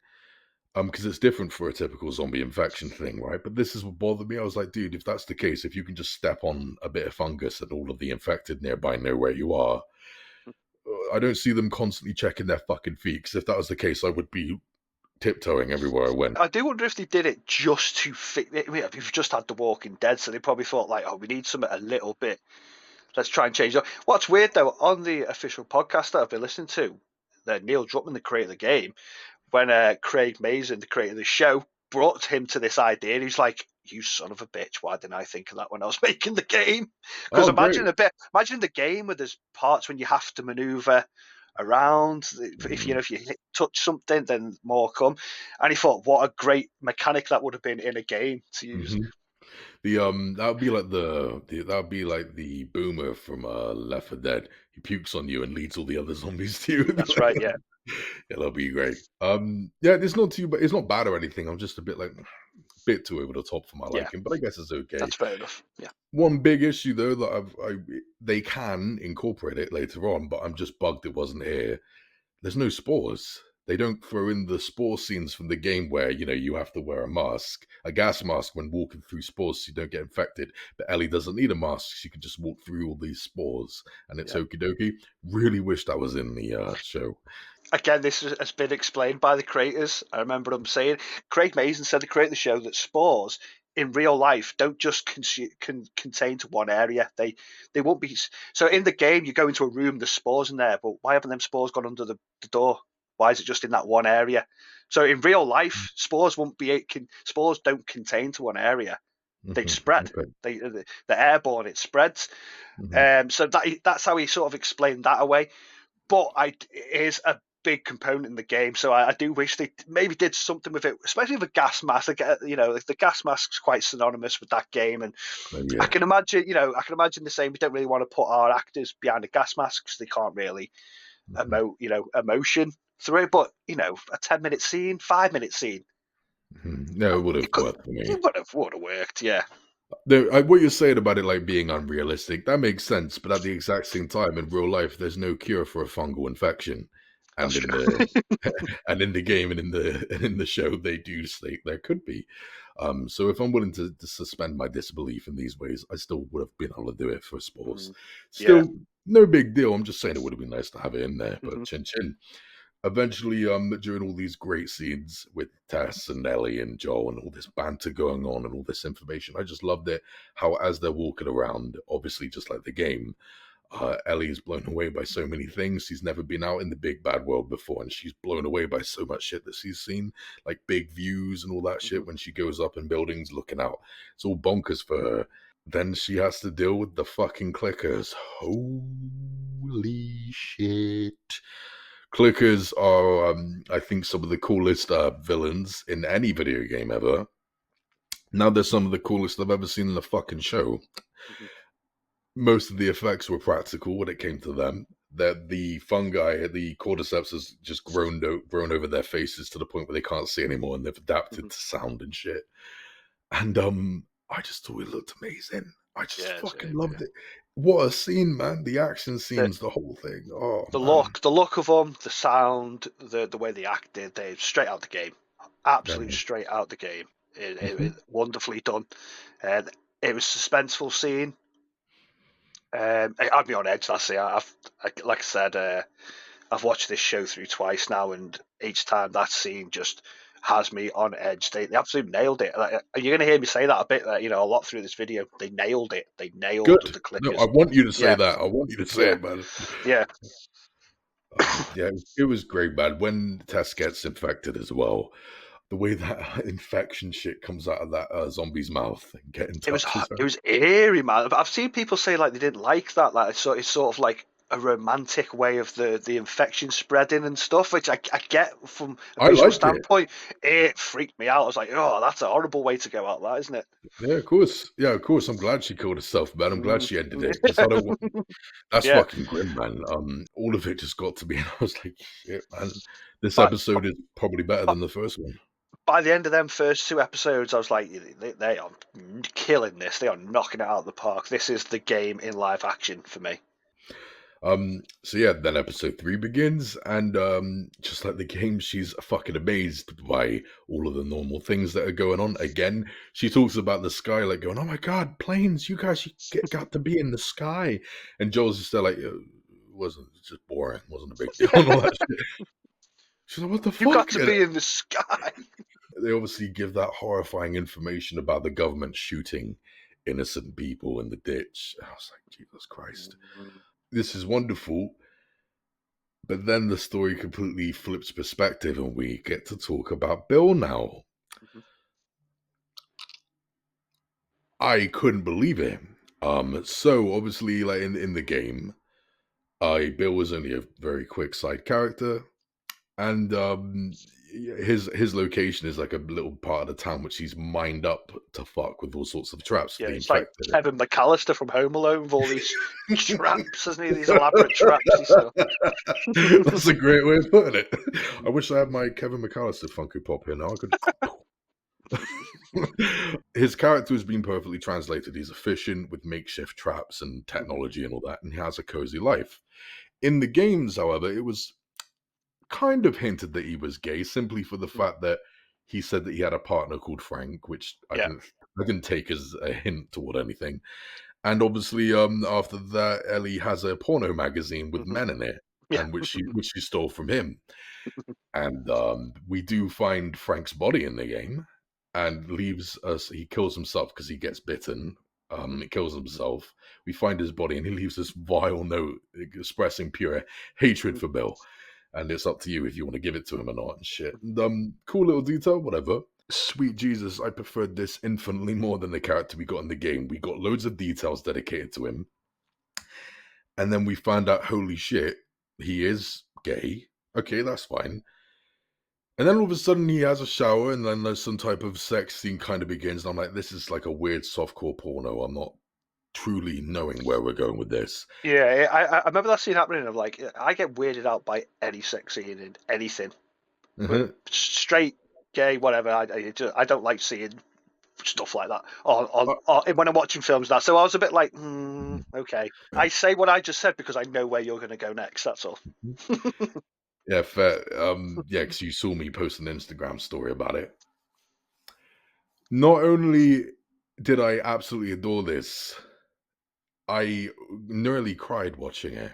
because it's different for a typical zombie infection thing, right? But this is what bothered me. I was like, dude, if that's the case, if you can just step on a bit of fungus and all of the infected nearby know where you are, I don't see them constantly checking their fucking feet. Because if that was the case, I would be tiptoeing everywhere I went.
I do wonder if they did it just to fit. I mean, we've just had The Walking Dead, so they probably thought like, oh, we need something a little bit. Let's try and change it. What's weird though, on the official podcast that I've been listening to, Neil Druckmann, the creator of the game, when Craig Mazin, the creator of the show, brought him to this idea, and he's like, "You son of a bitch! Why didn't I think of that when I was making the game?" Because
Oh, great.
imagine the game where there's parts when you have to maneuver around. If
Mm-hmm.
if you touch something, then more come. And he thought, what a great mechanic that would have been in a game to use.
Mm-hmm. The that would be like that would be like the boomer from Left 4 Dead. He pukes on you and leads all the other zombies to you. It'd be
That's
like,
right. Yeah.
yeah, that'll be great. Yeah, it's not too, but it's not bad or anything. I'm just a bit like bit too over the top for my
Yeah.
liking, but I guess it's okay.
That's fair enough. Yeah.
One big issue though that they can incorporate it later on, but I'm just bugged it wasn't here. There's no spores. They don't throw in the spore scenes from the game where, you have to wear a mask, a gas mask when walking through spores so you don't get infected. But Ellie doesn't need a mask. She can just walk through all these spores and it's
Yeah.
okie dokie. Really wish that was in the show.
Again, this has been explained by the creators. I remember them saying, Craig Mazin said, the creator of the show, that spores in real life don't just contain to one area. They won't be. So in the game, you go into a room, there's spores in there, but why haven't them spores gone under the door? Why is it just in that one area? So in real life, spores won't be. Spores don't contain to one area. They spread.
Okay.
They're airborne. It spreads.
Hmm.
So that's how he sort of explained that away. But it is a big component in the game, so I do wish they maybe did something with it, especially with a gas mask. The gas mask's quite synonymous with that game, and
Oh,
I
yeah.
can imagine, the saying, we don't really want to put our actors behind a gas mask because they can't really
Hmm.
emotion through it. But a 10-minute scene, 5-minute scene,
No, it would have
it could,
worked for me.
it would have worked. Yeah,
What you're saying about it like being unrealistic, that makes sense. But at the exact same time, in real life, there's no cure for a fungal infection,
that's
and in
true.
the and in the game and in the show, they do state there could be. So if I'm willing to suspend my disbelief in these ways, I still would have been able to do it for sports.
Yeah.
Still, no big deal. I'm just saying it would have been nice to have it in there. But
Hmm.
chin chin. Eventually, during all these great scenes with Tess and Ellie and Joel and all this banter going on and all this information, I just loved it. How as they're walking around, obviously just like the game, Ellie is blown away by so many things. She's never been out in the big bad world before, and she's blown away by so much shit that she's seen, like big views and all that
Hmm.
shit. When she goes up in buildings looking out, it's all bonkers for her. Then she has to deal with the fucking clickers. Holy shit. Clickers are, I think, some of the coolest villains in any video game ever. Now they're some of the coolest I've ever seen in a fucking show.
Hmm.
Most of the effects were practical when it came to them. That the fungi, the cordyceps, has just grown over their faces to the point where they can't see anymore, and they've adapted
Hmm.
to sound and shit. And I just thought it looked amazing. I just
Yeah,
fucking
same.
loved
Yeah.
it. What a scene, man! The action
The,
scenes, the whole thing. Oh
the
man,
look of them, the sound, the way they acted, they straight out the game, absolute
man.
straight out the game. It
Mhm.
wonderfully done. And it was a suspenseful scene. It had me on edge. That's it. Like I said, I've watched this show through twice now, and each time that scene just has me on edge. They absolutely nailed it. Like, you're going to hear me say that a bit, a lot through this video. They nailed it. They nailed
Good.
the
No, I
clickers.
want you to say
Yeah,
that. I want you to say
yeah,
it, man.
yeah.
Yeah, it was great, man. When Tess gets infected as well, the way that infection shit comes out of that zombie's mouth and getting
It was
touches her.
it was eerie, man. But I've seen people say like they didn't like that. Like it's sort of like a romantic way of the infection spreading and stuff, which I get from a
I
visual
liked it.
standpoint. It freaked me out. I was like, oh, that's a horrible way to go out, that isn't it?
Yeah, of course. Yeah, of course. I'm glad she killed herself, man. I'm glad
Mm.
she ended it because I don't want. That's
Yeah,
fucking grim, man. All of it just got to me, and I was like, shit, man. This
but
episode is probably better than the first one.
by the end of them first two episodes, I was like, they are killing this. They are knocking it out of the park. This is the game in live action for me.
So yeah, then episode 3 begins, and just like the game, she's fucking amazed by all of the normal things that are going on. Again, she talks about the sky, like going, "Oh my god, planes! You guys, got to be in the sky." And Joel's just there, like, "It wasn't it's just boring, wasn't a big deal," and all that shit. She's like, what the
You got
fuck?
to
And
be in the sky.
they obviously give that horrifying information about the government shooting innocent people in the ditch. I was like, Jesus Christ. This is wonderful. But then the story completely flips perspective and we get to talk about Bill now. I couldn't believe it. So obviously, like in the game, Bill was only a very quick side character, and his location is like a little part of the town which he's mined up to fuck with all sorts of traps for
Yeah,
the
it's like
infected.
Kevin McAllister from Home Alone with all these traps, isn't he? These elaborate traps he stuff.
That's a great way of putting it. I wish I had my Kevin McAllister Funko Pop here now. I could. His character has been perfectly translated. He's efficient with makeshift traps and technology and all that, and he has a cozy life. In the games, however, it was kind of hinted that he was gay simply for the fact that he said that he had a partner called Frank, which
Yeah.
I didn't take as a hint toward anything. And obviously, after that, Ellie has a porno magazine with men in it,
Yeah.
and which she stole from him. And we do find Frank's body in the game, and leaves us. He kills himself because he gets bitten. He kills himself. We find his body, and he leaves this vile note expressing pure hatred for Bill. And it's up to you if you want to give it to him or not and shit. And, cool little detail, whatever. Sweet Jesus, I preferred this infinitely more than the character we got in the game. We got loads of details dedicated to him. And then we find out, holy shit, he is gay. Okay, that's fine. And then all of a sudden he has a shower and then there's some type of sex scene kind of begins. And I'm like, this is like a weird softcore porno. I'm not truly knowing where we're going with this.
Yeah, I remember that scene happening. I'm like, I get weirded out by any sex scene in anything,
Uh-huh.
straight, gay, whatever. I don't like seeing stuff like that
Uh,
when I'm watching films now. So I was a bit like, okay. I say what I just said because I know where you're going to go next. That's all.
yeah, fair. Yeah, because you saw me post an Instagram story about it. Not only did I absolutely adore this, I nearly cried watching it.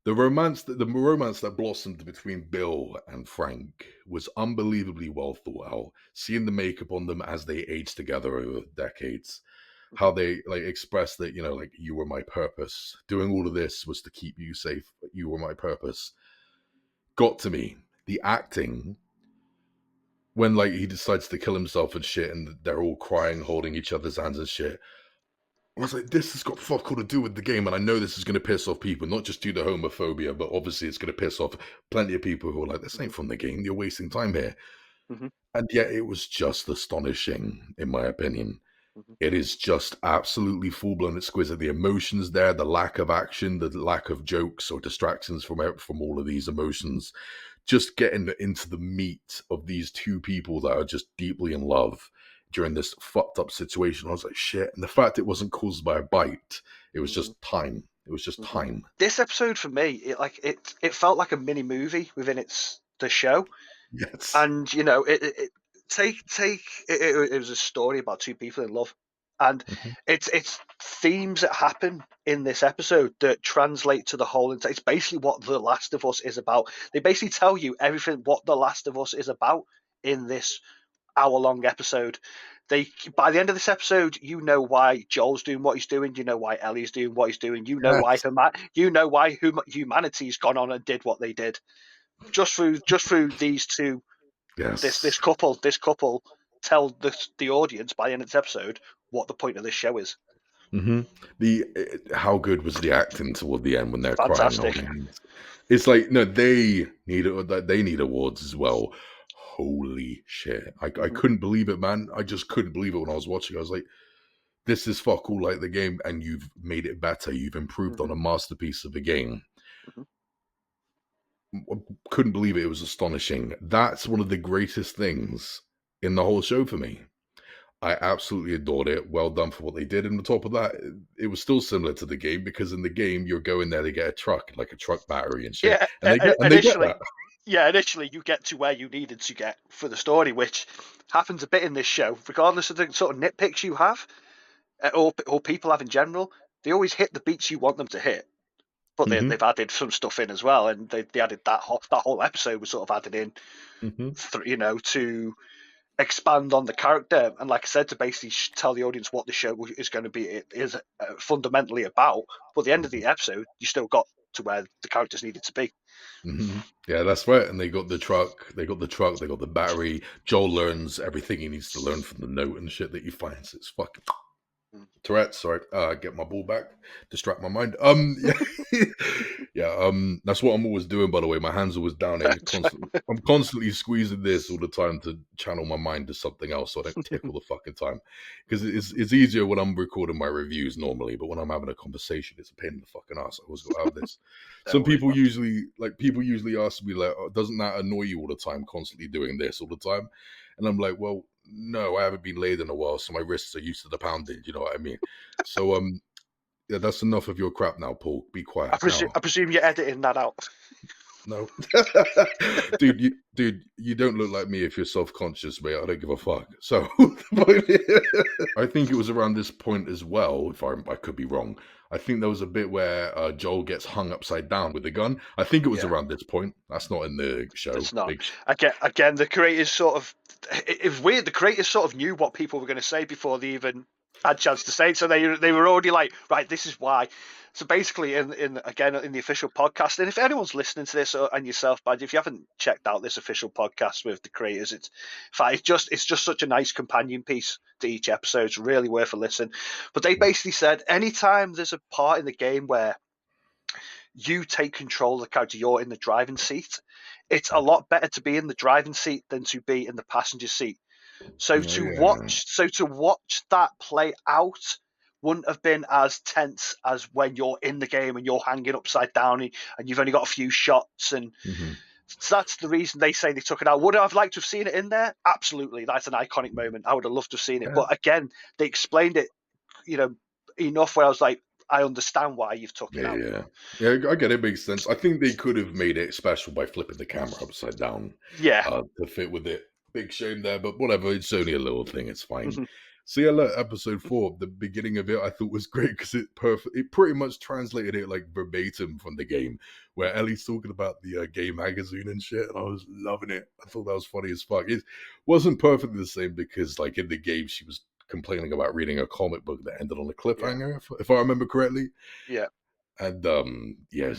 The romance that blossomed between Bill and Frank was unbelievably well thought out. Seeing the makeup on them as they aged together over decades, how they like expressed that, like you were my purpose. Doing all of this was to keep you safe. You were my purpose. Got to me. The acting when like he decides to kill himself and shit, and they're all crying, holding each other's hands and shit. I was like, this has got fuck all to do with the game, and I know this is going to piss off people, not just due to homophobia, but obviously it's going to piss off plenty of people who are like, this ain't from the game, you're wasting time here.
Mm-hmm.
And yet it was just astonishing, in my opinion.
Mm-hmm.
It is just absolutely full blown exquisite. The emotions there, the lack of action, the lack of jokes or distractions from all of these emotions, just getting into the meat of these two people that are just deeply in love during this fucked up situation. I was like, shit. And the fact it wasn't caused by a bite, it was just time. It was just time.
This episode for me, it felt like a mini movie within the show,
Yes.
and it was a story about two people in love, and
Mhm.
it's themes that happen in this episode that translate to the whole. It's basically what The Last of Us is about. They basically tell you everything what The Last of Us is about in this hour-long episode. By the end of this episode, you know why Joel's doing what he's doing. You know why Ellie's doing what he's doing. You know why
Yes.
humanity's gone on and did what they did just through these two. This
Yes.
couple tell the audience by the end of this episode what the point of this show is.
hmm The how good was the acting toward the end when they're crying
Fantastic.
holding hands? It's like no, they need awards as well. Holy shit! I
Hmm.
couldn't believe it, man. I just couldn't believe it when I was watching. I was like, this is fuck all like the game, and you've made it better. You've improved on
Hmm.
a masterpiece of a game.
Hmm.
Couldn't believe it. It was astonishing. That's one of the greatest things in the whole show for me. I absolutely adored it. Well done for what they did. And on top of that, it was still similar to the game because in the game you're going there to get a truck, like a truck battery and shit,
Yeah,
and they get that.
initially you get to where you needed to get for the story, which happens a bit in this show, regardless of the sort of nitpicks you have or people have in general. They always hit the beats you want them to hit. but
Hmm.
they've added some stuff in as well, and they added that whole episode was sort of added in,
Hmm.
to expand on the character, and like I said, to basically tell the audience what the show is going to be, it is fundamentally about. But at the end of the episode, you still got to where the characters needed to be.
Hmm. Yeah, that's right. And they got the truck, they got the battery. Joel learns everything he needs to learn from the note and shit that he finds. It's fucking Tourette, sorry. Get my ball back. Distract my mind. Yeah, yeah. That's what I'm always doing. By the way, my hands are always down here. Constantly, I'm constantly squeezing this all the time to channel my mind to something else, so I don't tick all the fucking time. Because it's easier when I'm recording my reviews normally, but when I'm having a conversation, it's a pain in the fucking ass. I always got to have this.
Don't
Some
worry,
people
man.
usually ask me like, oh, "Doesn't that annoy you all the time? Constantly doing this all the time?" And I'm like, well, no, I haven't been laid in a while, so my wrists are used to the pounding. You know what I mean? So, yeah, that's enough of your crap now, Paul. Be quiet now.
I presume you're editing that out.
No, dude, you don't look like me if you're self-conscious, mate. I don't give a fuck. So, I think it was around this point as well. If I could be wrong, I think there was a bit where Joel gets hung upside down with a gun. I think it was
Yeah,
around this point. That's not in the show.
it's not. Again, the creators sort of, it's weird. The creators sort of knew what people were going to say before they even had a chance to say it. So they were already like, right, this is why. So basically, in the official podcast, and if anyone's listening to this, and yourself, Badge, if you haven't checked out this official podcast with the creators, it's in fact, it's just such a nice companion piece to each episode. It's really worth a listen. But they basically said anytime there's a part in the game where you take control of the character, you're in the driving seat. It's a lot better to be in the driving seat than to be in the passenger seat.
Oh yeah.
So to watch that play out wouldn't have been as tense as when you're in the game and you're hanging upside down and you've only got a few shots. And
Hmm.
so that's the reason they say they took it out. Would I have liked to have seen it in there? Absolutely. That's an iconic moment. I would have loved to have seen it.
Yeah.
But again, they explained it, you know, enough where I was like, I understand why you've took it
Yeah,
out.
yeah. Yeah, I get it. Makes sense. I think they could have made it special by flipping the camera upside down
Yeah.
to fit with it. Big shame there, but whatever. It's only a little thing. It's fine.
Mhm.
So yeah, look, episode 4, the beginning of it, I thought was great because it pretty much translated it like verbatim from the game, where Ellie's talking about the gay magazine and shit, and I was loving it. I thought that was funny as fuck. It wasn't perfectly the same because, like in the game, she was complaining about reading a comic book that ended on a
Yeah.
cliffhanger, if I remember correctly.
Yeah.
And yeah,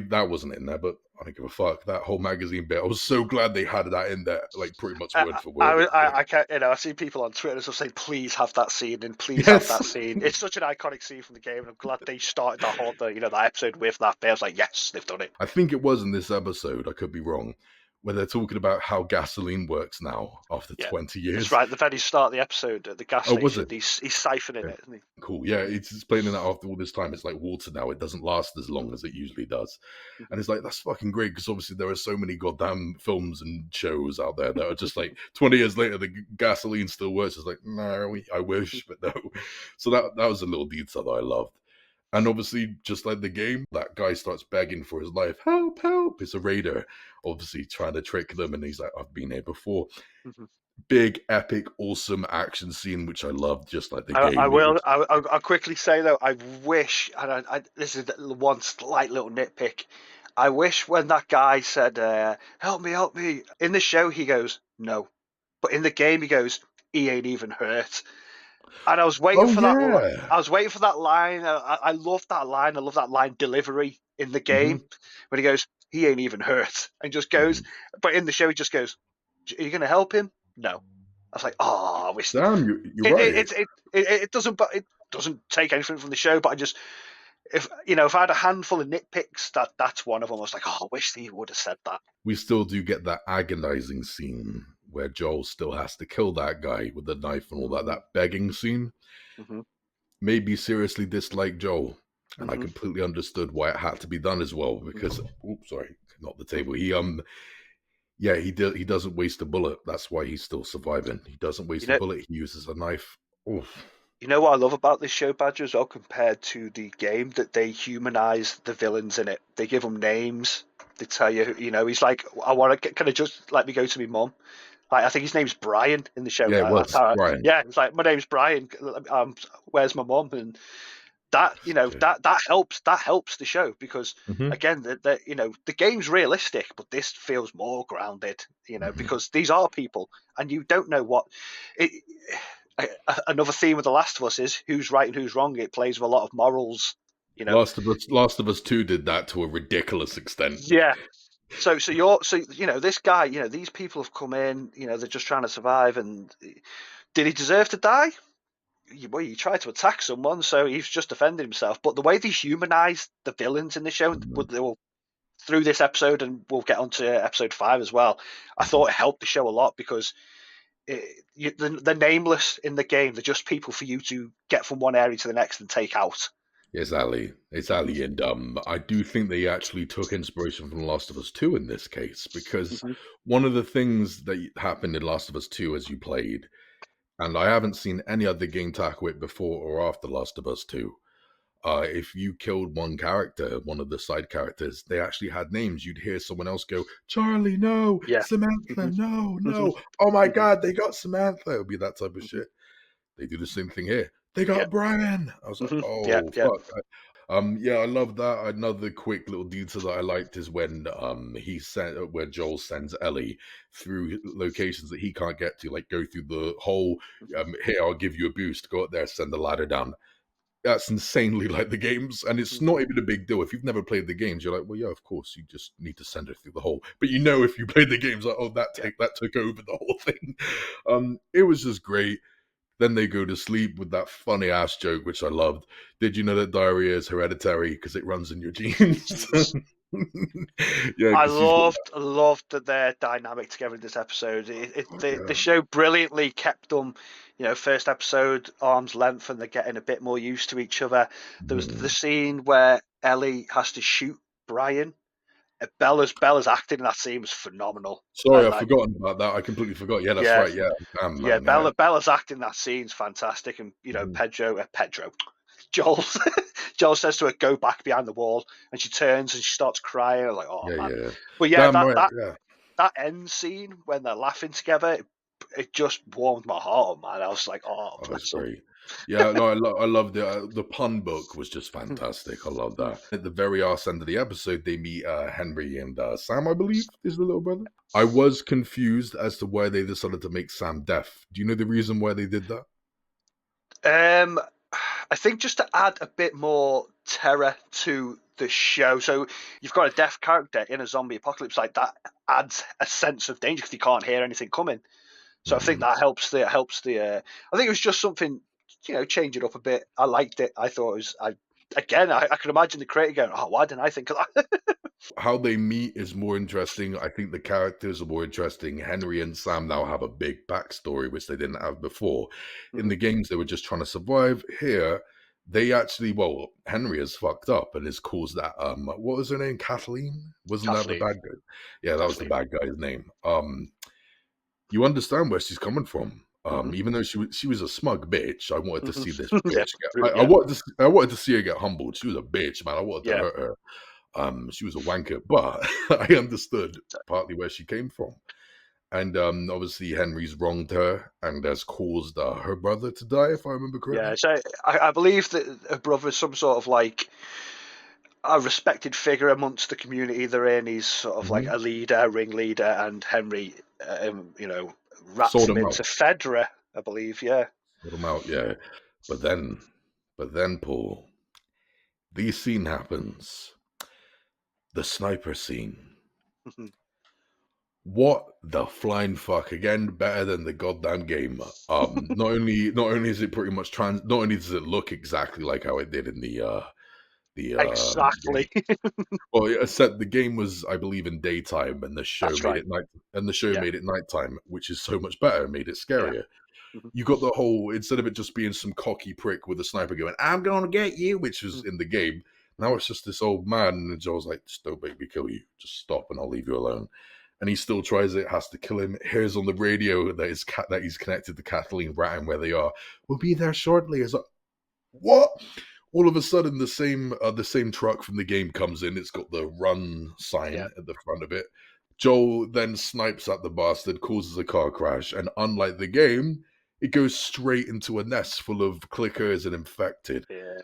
that wasn't in there, but I don't give a fuck. That whole magazine bit, I was so glad they had that in there, like pretty much word for word. It was great.
I can't, I see people on Twitter sort of saying, please have that scene and please have
Yes.
that scene. It's such an iconic scene from the game, and I'm glad they started that episode with that bit. I was like, yes, they've done it.
I think it was in this episode, I could be wrong, where they're talking about how gasoline works now after
Yeah,
20
that's
years.
right. At the very start of the episode at the gas
Oh, was
station,
it?
he's siphoning
Yeah.
it, isn't he?
Cool. Yeah, it's explaining that after all this time, it's like water now. It doesn't last as long as it usually does. And
Mhm.
it's like, that's fucking great because obviously there are so many goddamn films and shows out there that are just like 20 years later, the gasoline still works. It's like, no, I wish, but no. So that was a little detail that I loved. And obviously, just like the game, that guy starts begging for his life. Help, help. It's a raider, obviously trying to trick them. And he's like, I've been here before.
Mhm.
Big, epic, awesome action scene, which I loved, just like the
I
game. It
will.
was,
I'll quickly say though, I wish, and this is the one slight little nitpick. I wish when that guy said, "Help me, help me," in the show he goes, "No," but in the game he goes, "He ain't even hurt." And I was waiting
oh,
for that.
yeah.
I was waiting for that line. I love that line. I love that line delivery in the
Hmm.
game when he goes, "He ain't even hurt," and just goes.
Hmm.
But in the show he just goes, "Are you going to help him?" No. I was like, "Oh, I wish."
Damn, you're
It
right.
it, it it doesn't, but it doesn't take anything from the show. But I just, if I had a handful of nitpicks, that's one of them. I was like, oh, I wish he would have said that.
We still do get that agonizing scene where Joel still has to kill that guy with the knife and all that.
Mm-hmm.
That begging scene
Mm-hmm.
made me seriously dislike Joel. And I
Mm-hmm.
completely understood why it had to be done as well because, oops, sorry, not the table. Yeah, he doesn't waste a bullet. That's why he's still surviving. He doesn't
You
waste a
know,
bullet. He uses a knife. Oof.
you know what I love about this show, Badger, as well, compared to the game, that they humanize the villains in it. They give them names. They tell you, he's like, I want to, can I just let me go to my mum? Like, I think his name's Brian in the show.
Yeah, it
That's
was
how.
Brian.
Yeah, it's like, my name's Brian. Where's my mum? And that
Okay.
that helps the show, because
Hmm.
again, the game's realistic, but this feels more grounded,
Hmm.
because these are people, and you don't know what it. Another theme of The Last of Us is who's right and who's wrong. It plays with a lot of morals, you know.
Last of Us 2 did that to a ridiculous extent.
Yeah. So this guy, these people have come in, they're just trying to survive, and did he deserve to die? Well, he tried to attack someone, so he's just defending himself. But the way they humanise the villains in the show,
Mhm.
through this episode, and we'll get onto episode 5 as well, I
Mhm.
thought it helped the show a lot, because they're nameless in the game. They're just people for you to get from one area to the next and take out.
Exactly,
Hmm.
exactly, and I do think they actually took inspiration from Last of Us 2 in this case, because
Hmm.
one of the things that happened in Last of Us 2 as you played, and I haven't seen any other game tackle it before or after Last of Us 2. If you killed one character, one of the side characters, they actually had names. You'd hear someone else go, "Charlie, no,
Yeah.
Samantha,
Hmm.
no,
Hmm.
no, oh my
Hmm.
God, they got Samantha." It would be that type of
Hmm.
shit. They do the same thing here. They
Yeah.
got Brian. I was like,
Hmm. Yeah.
oh
Yeah.
fuck. Yeah, I love that. Another quick little detail that I liked is when he sent where Joel sends Ellie through locations that he can't get to, like go through the whole here, I'll give you a boost, go up there, send the ladder down. That's insanely like the games, and it's
Hmm.
not even a big deal. If you've never played the games, you're like, well, yeah, of course, you just need to send her through the hole. But if you played the games, like, oh,
Yeah.
that took over the whole thing. It was just great. Then they go to sleep with that funny ass joke, which I loved. Did you know that diarrhea is hereditary because it runs in your genes? Yeah,
I
because she's got
loved their dynamic together in this episode.
oh,
The
yeah.
show brilliantly kept them, first episode arm's length, and they're getting a bit more used to each other. There was the
Mhm.
scene where Ellie has to shoot Brian. Bella's acting in that scene was phenomenal. I
Sorry, I've
like,
forgotten about that. I completely forgot. Yeah, that's
yeah,
right. Yeah, damn
yeah.
man. Yeah.
Bella's acting in that scene's fantastic, and
Mhm.
Pedro, Joel, Joel says to her, "Go back behind the wall," and she turns and she starts crying. I'm like, oh
Yeah,
man.
yeah.
But yeah,
Damn
that
right.
that
Yeah.
that end scene when they're laughing together, it just warmed my heart, man. I was like, oh,
Oh, it's
bless them.
great. Yeah, no, I love the pun book was just fantastic. I love that. At the very last end of the episode, they meet Henry and Sam, I believe, is the little brother. I was confused as to why they decided to make Sam deaf. Do you know the reason why they did that?
Um, I think just to add a bit more terror to the show. So you've got a deaf character in a zombie apocalypse, like that adds a sense of danger because you can't hear anything coming. So I think
Mhm.
that helps the. I think it was just something, change it up a bit. I liked it. I thought it was. I could imagine the creator going, "Oh, why didn't I think of that?"
How they meet is more interesting. I think the characters are more interesting. Henry and Sam now have a big backstory, which they didn't have before. In
Mhm.
the games, they were just trying to survive. Here, they actually, well, Henry is fucked up and has caused that. What was her name? Kathleen? Wasn't that the
Kathleen,
bad guy? Yeah, that was the
Kathleen.
bad guy's name. You understand where she's coming from.
Hmm.
Even though she was a smug bitch, I wanted to
Hmm.
see this
Yeah,
bitch get. I
yeah,
wanted to see her get humbled. She was a bitch, man. I wanted to
yeah.
hurt her. She was a wanker, but I understood partly where she came from. And obviously, Henry's wronged her and has caused her brother to die, if I remember
Yeah,
correctly.
so I believe that her brother's some sort of like a respected figure amongst the community they're in. He's sort of like
Hmm.
a leader, ringleader, and Henry, wraps
Sold
him
him
into
out.
Fedra, I believe. Yeah.
Sold him out, yeah. But then, Paul, the scene happens. The sniper scene. What the flying fuck? Again, better than the goddamn game. Not only is it pretty much not only does it look exactly like how it did in the game.
Exactly.
Well, except the game was, I believe, in daytime, and the show
That's
made
right.
it night, and the show
Yeah.
made it nighttime, which is so much better, made it
Yeah.
scarier.
Mhm.
You got the whole instead of it just being some cocky prick with a sniper going, "I'm gonna get you," which was
Mhm.
in the game. Now it's just this old man, and Joel's like, "Just don't make me kill you. Just stop, and I'll leave you alone." And he still tries it, has to kill him. Hears on the radio that he's connected to Kathleen Bratton where they are. We'll be there shortly. It's like, what? All of a sudden, the same truck from the game comes in. It's got the run
Yeah.
sign at the front of it. Joel then snipes at the bastard, causes a car crash, and unlike the game, it goes straight into a nest full of clickers and infected.
Yeah.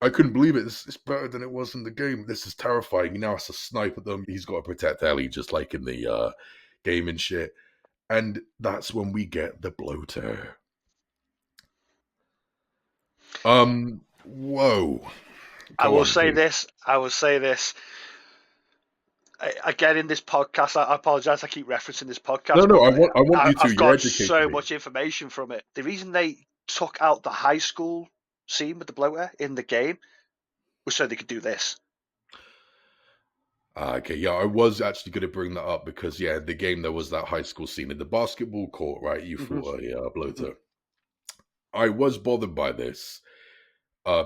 I couldn't believe it. It's better than it was in the game. This is terrifying. He now has to snipe at them. He's got to protect Ellie, just like in the game and shit. And that's when we get the bloater. Whoa.
I
Go
will
on,
say
please.
this. I will say this. Again, in this podcast, I apologize. I keep referencing this
No,
podcast,
no,
but
I want you to.
I've
You're
got
educating
so
me.
much information from it. The reason they took out the high school scene with the bloater in the game was so they could do this.
Okay, yeah, I was actually going to bring that up because, yeah, the game there was that high school scene in the basketball court, right? You
Hmm.
fought a
Hmm.
bloater. I was bothered by this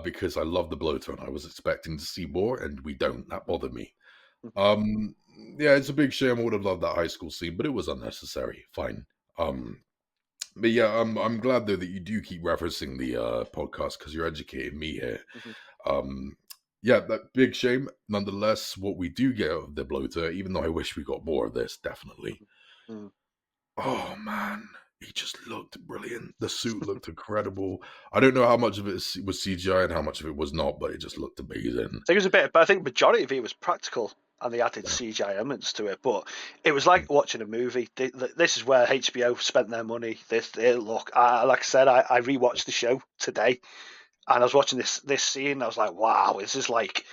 because I love the bloater and I was expecting to see more, and we don't. That bothered me. Um, yeah, it's a big shame. I would have loved that high school scene, but it was unnecessary. Fine. But yeah, I'm glad though that you do keep referencing the podcast because you're educating me here.
Hmm.
Um, yeah, that big shame. Nonetheless, what we do get of the bloater, even though I wish we got more of this, definitely.
Hmm.
Oh man, he just looked brilliant. The suit looked incredible. I don't know how much of it was CGI and how much of it was not, but it just looked amazing.
I think it was a bit, but I think the majority of it was practical, and they added CGI elements to it. But it was like watching a movie. This is where HBO spent their money. Look, like I said, I rewatched the show today, and I was watching this scene. And I was like, wow, this is like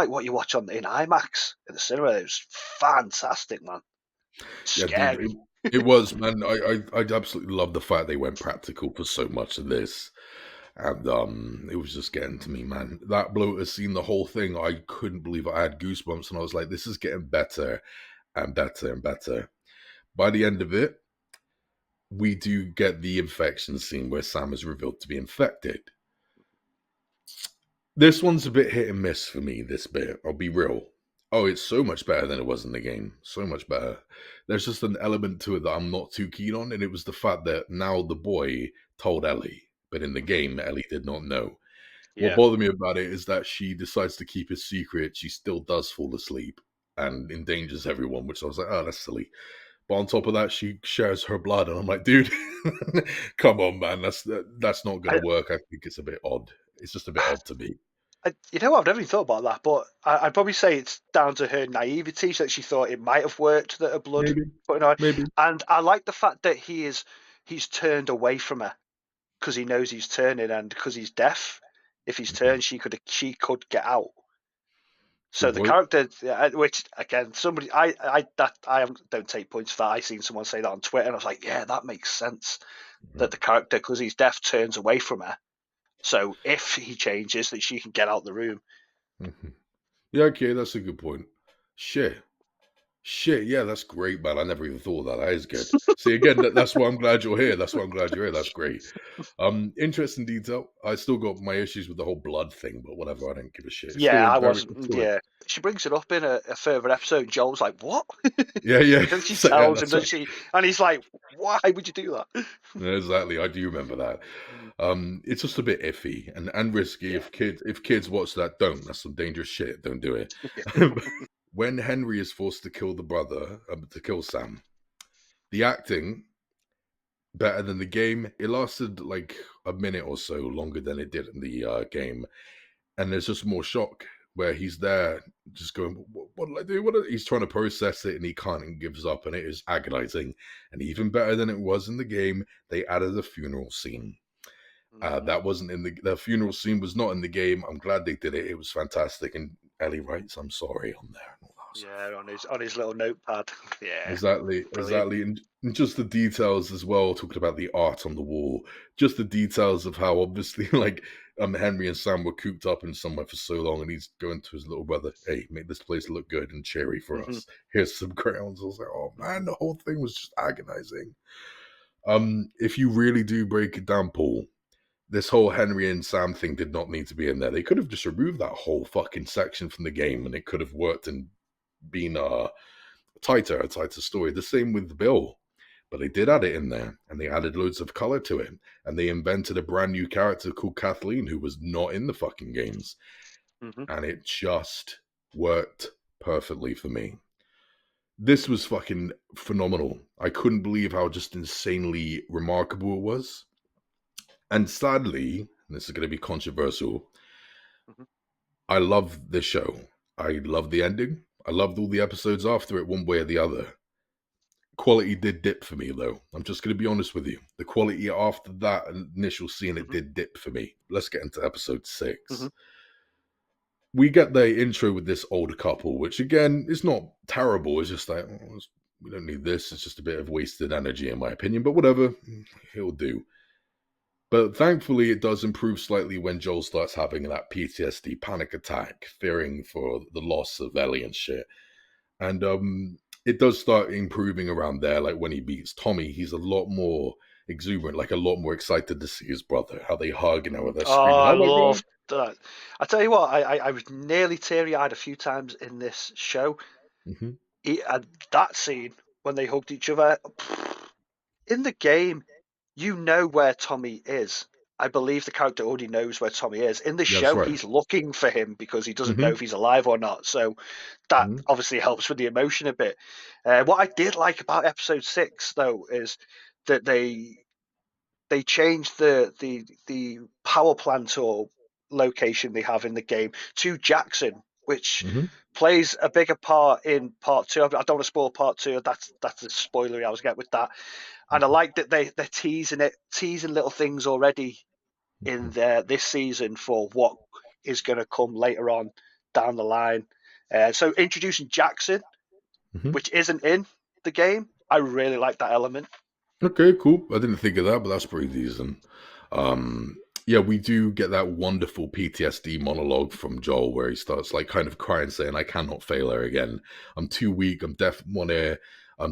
what you watch on in IMAX at the cinema. It was fantastic, man.
Yeah, dude,
Scary.
it was, man. I absolutely love the fact they went practical for so much of this. And it was just getting to me, man. That bloater scene, the whole thing, I couldn't believe it. I had goosebumps and I was like, this is getting better and better and better. By the end of it, we do get the infection scene where Sam is revealed to be infected. This one's a bit hit and miss for me, this bit. I'll be real. Oh, it's so much better than it was in the game. So much better. There's just an element to it that I'm not too keen on, and it was the fact that now the boy told Ellie, but in the game, Ellie did not know. What
Yeah.
bothered me about it is that she decides to keep it secret. She still does fall asleep and endangers everyone, which I was like, oh, that's silly. But on top of that, she shares her blood, and I'm like, dude, come on, man, that's not gonna
I,
work. I think it's a bit odd. It's just a bit odd to me.
you know, I've never even thought about that, but I'd probably say it's down to her naivety that she thought it might have worked that her blood
Maybe,
putting on.
maybe.
And I like the fact that he's turned away from her because he knows he's turning, and because he's deaf. If he's
Mhm.
turned, she could get out. So
Good
the
point.
character, which again, somebody I don't take points for that. I seen someone say that on Twitter, and I was like, yeah, that makes sense. That
Mhm.
the character, because he's deaf, turns away from her. So if he changes, that she can get out the room.
Mhm. Yeah, okay, that's a good point. Shit. Shit, yeah, that's great, man. I never even thought of that. That is good. See, again, that's why I'm glad you're here. That's why I'm glad you're here. That's great. Interesting detail. I still got my issues with the whole blood thing, but whatever. I don't give a shit. It's
Yeah,
still
I
very,
wasn't.
it's still
Yeah, she brings it up in a further episode. Joel's like, "What?"
yeah, yeah.
And she
So, yeah,
tells him,
that's
doesn't
right.
she? And he's like, "Why would you do that?"
Yeah, exactly. I do remember that. It's just a bit iffy and risky.
Yeah.
If kids watch that, don't. That's some dangerous shit. Don't do it. When Henry is forced to kill the brother, to kill Sam, the acting better than the game. It lasted like a minute or so longer than it did in the game, and there's just more shock where he's there, just going, "What did I do? He's trying to process it, and he can't, and gives up, and it is agonizing. And even better than it was in the game, they added a funeral scene.
Mm.
That wasn't in the funeral scene was not in the game. I'm glad they did it. It was fantastic. And Ellie writes, "I'm sorry" on there. And all that sort of
Yeah, on his little notepad. Yeah,
Exactly,
brilliant.
exactly. And just the details as well, talking about the art on the wall, just the details of how obviously like Henry and Sam were cooped up in somewhere for so long and he's going to his little brother, hey, make this place look good and cheery for
Hmm.
us. Here's some crayons. I was like, oh man,
Hmm.
the whole thing was just agonizing. If you really do break it down, Paul, this whole Henry and Sam thing did not need to be in there. They could have just removed that whole fucking section from the game and it could have worked and been a tighter story. The same with Bill, but they did add it in there, and they added loads of color to it, and they invented a brand new character called Kathleen who was not in the fucking games,
Hmm.
and it just worked perfectly for me. This was fucking phenomenal. I couldn't believe how just insanely remarkable it was. And sadly, and this is going to be controversial,
Mhm.
I love this show. I love the ending. I loved all the episodes after it, one way or the other. Quality did dip for me, though. I'm just going to be honest with you. The quality after that initial scene, it
Mhm.
did dip for me. Let's get into episode
Mhm.
6. We get the intro with this older couple, which again is not terrible. It's just like, we don't need this. It's just a bit of wasted energy, in my opinion, but whatever. It'll do. But thankfully, it does improve slightly when Joel starts having that PTSD panic attack, fearing for the loss of Ellie and shit. And it does start improving around there. Like when he beats Tommy, he's a lot more exuberant, like a lot more excited to see his brother. How they hug and how they're
Oh,
screaming,
I
"Oh my god!"
loved that. I tell you what, I was nearly teary eyed a few times in this show.
Hmm.
And that scene when they hugged each other in the game, you know where Tommy is. I believe the character already knows where Tommy is. In the
That's
show,
right.
he's looking for him because he doesn't know
Hmm.
if he's alive or not. So that
Hmm.
obviously helps with the emotion a bit. What I did like about episode 6, though, is that they changed the power plant or location they have in the game to Jackson, which
Hmm.
plays a bigger part in part two. I don't want to spoil part two. That's the spoilery I was getting with that. And I like that they're teasing little things already in this season for what is going to come later on down the line. So introducing Jackson,
Hmm.
which isn't in the game, I really like that element.
Okay, cool. I didn't think of that, but that's pretty decent. Yeah, we do get that wonderful PTSD monologue from Joel where he starts like kind of crying, saying, "I cannot fail her again. I'm too weak. I'm deaf in one ear.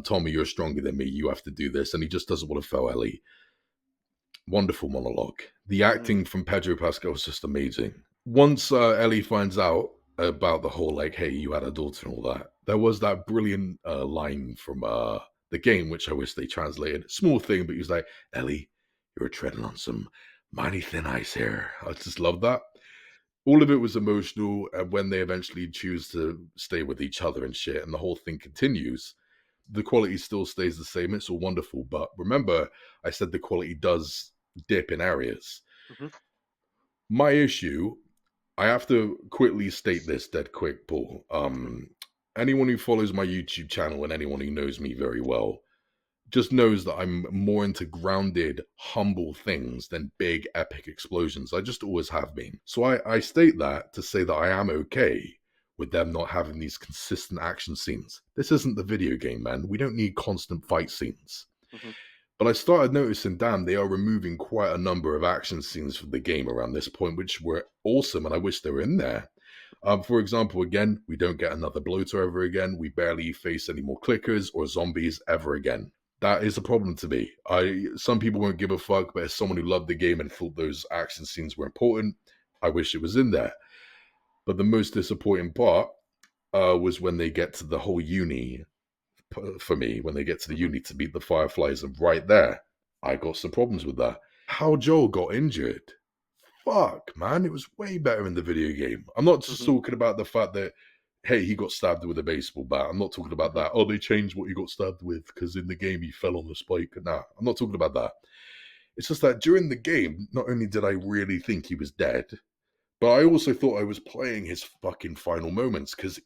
Tommy, you're stronger than me. You have to do this." And he just doesn't want to fail Ellie. Wonderful monologue. The
Mm.
acting from Pedro Pascal is just amazing. Once Ellie finds out about the whole like, "Hey, you had a daughter" and all that, there was that brilliant line from the game, which I wish they translated. Small thing, but he was like, "Ellie, you're treading on some mighty thin ice here." I just love that. All of it was emotional, and when they eventually choose to stay with each other and shit, and the whole thing continues, the quality still stays the same. It's all wonderful. But remember, I said the quality does dip in areas.
Hmm.
My issue, I have to quickly state this dead quick, Paul. Anyone who follows my YouTube channel and anyone who knows me very well just knows that I'm more into grounded, humble things than big, epic explosions. I just always have been. So I state that to say that I am okay with them not having these consistent action scenes. This isn't the video game, man. We don't need constant fight scenes.
Hmm.
But I started noticing, damn, they are removing quite a number of action scenes from the game around this point, which were awesome, and I wish they were in there. For example, again, we don't get another bloater ever again. We barely face any more clickers or zombies ever again. That is a problem to me. Some people won't give a fuck, but as someone who loved the game and thought those action scenes were important, I wish it was in there. But the most disappointing part was when they get to the whole uni. For me, when they get to the
Hmm.
uni to beat the Fireflies, and right there, I got some problems with that. How Joel got injured, fuck, man, it was way better in the video game. I'm not just
Hmm.
talking about the fact that, hey, he got stabbed with a baseball bat. I'm not talking about
Hmm.
that. Oh, they changed what he got stabbed with because in the game he fell on the spike. Nah, I'm not talking about that. It's just that during the game, not only did I really think he was dead, but I also thought I was playing his fucking final moments because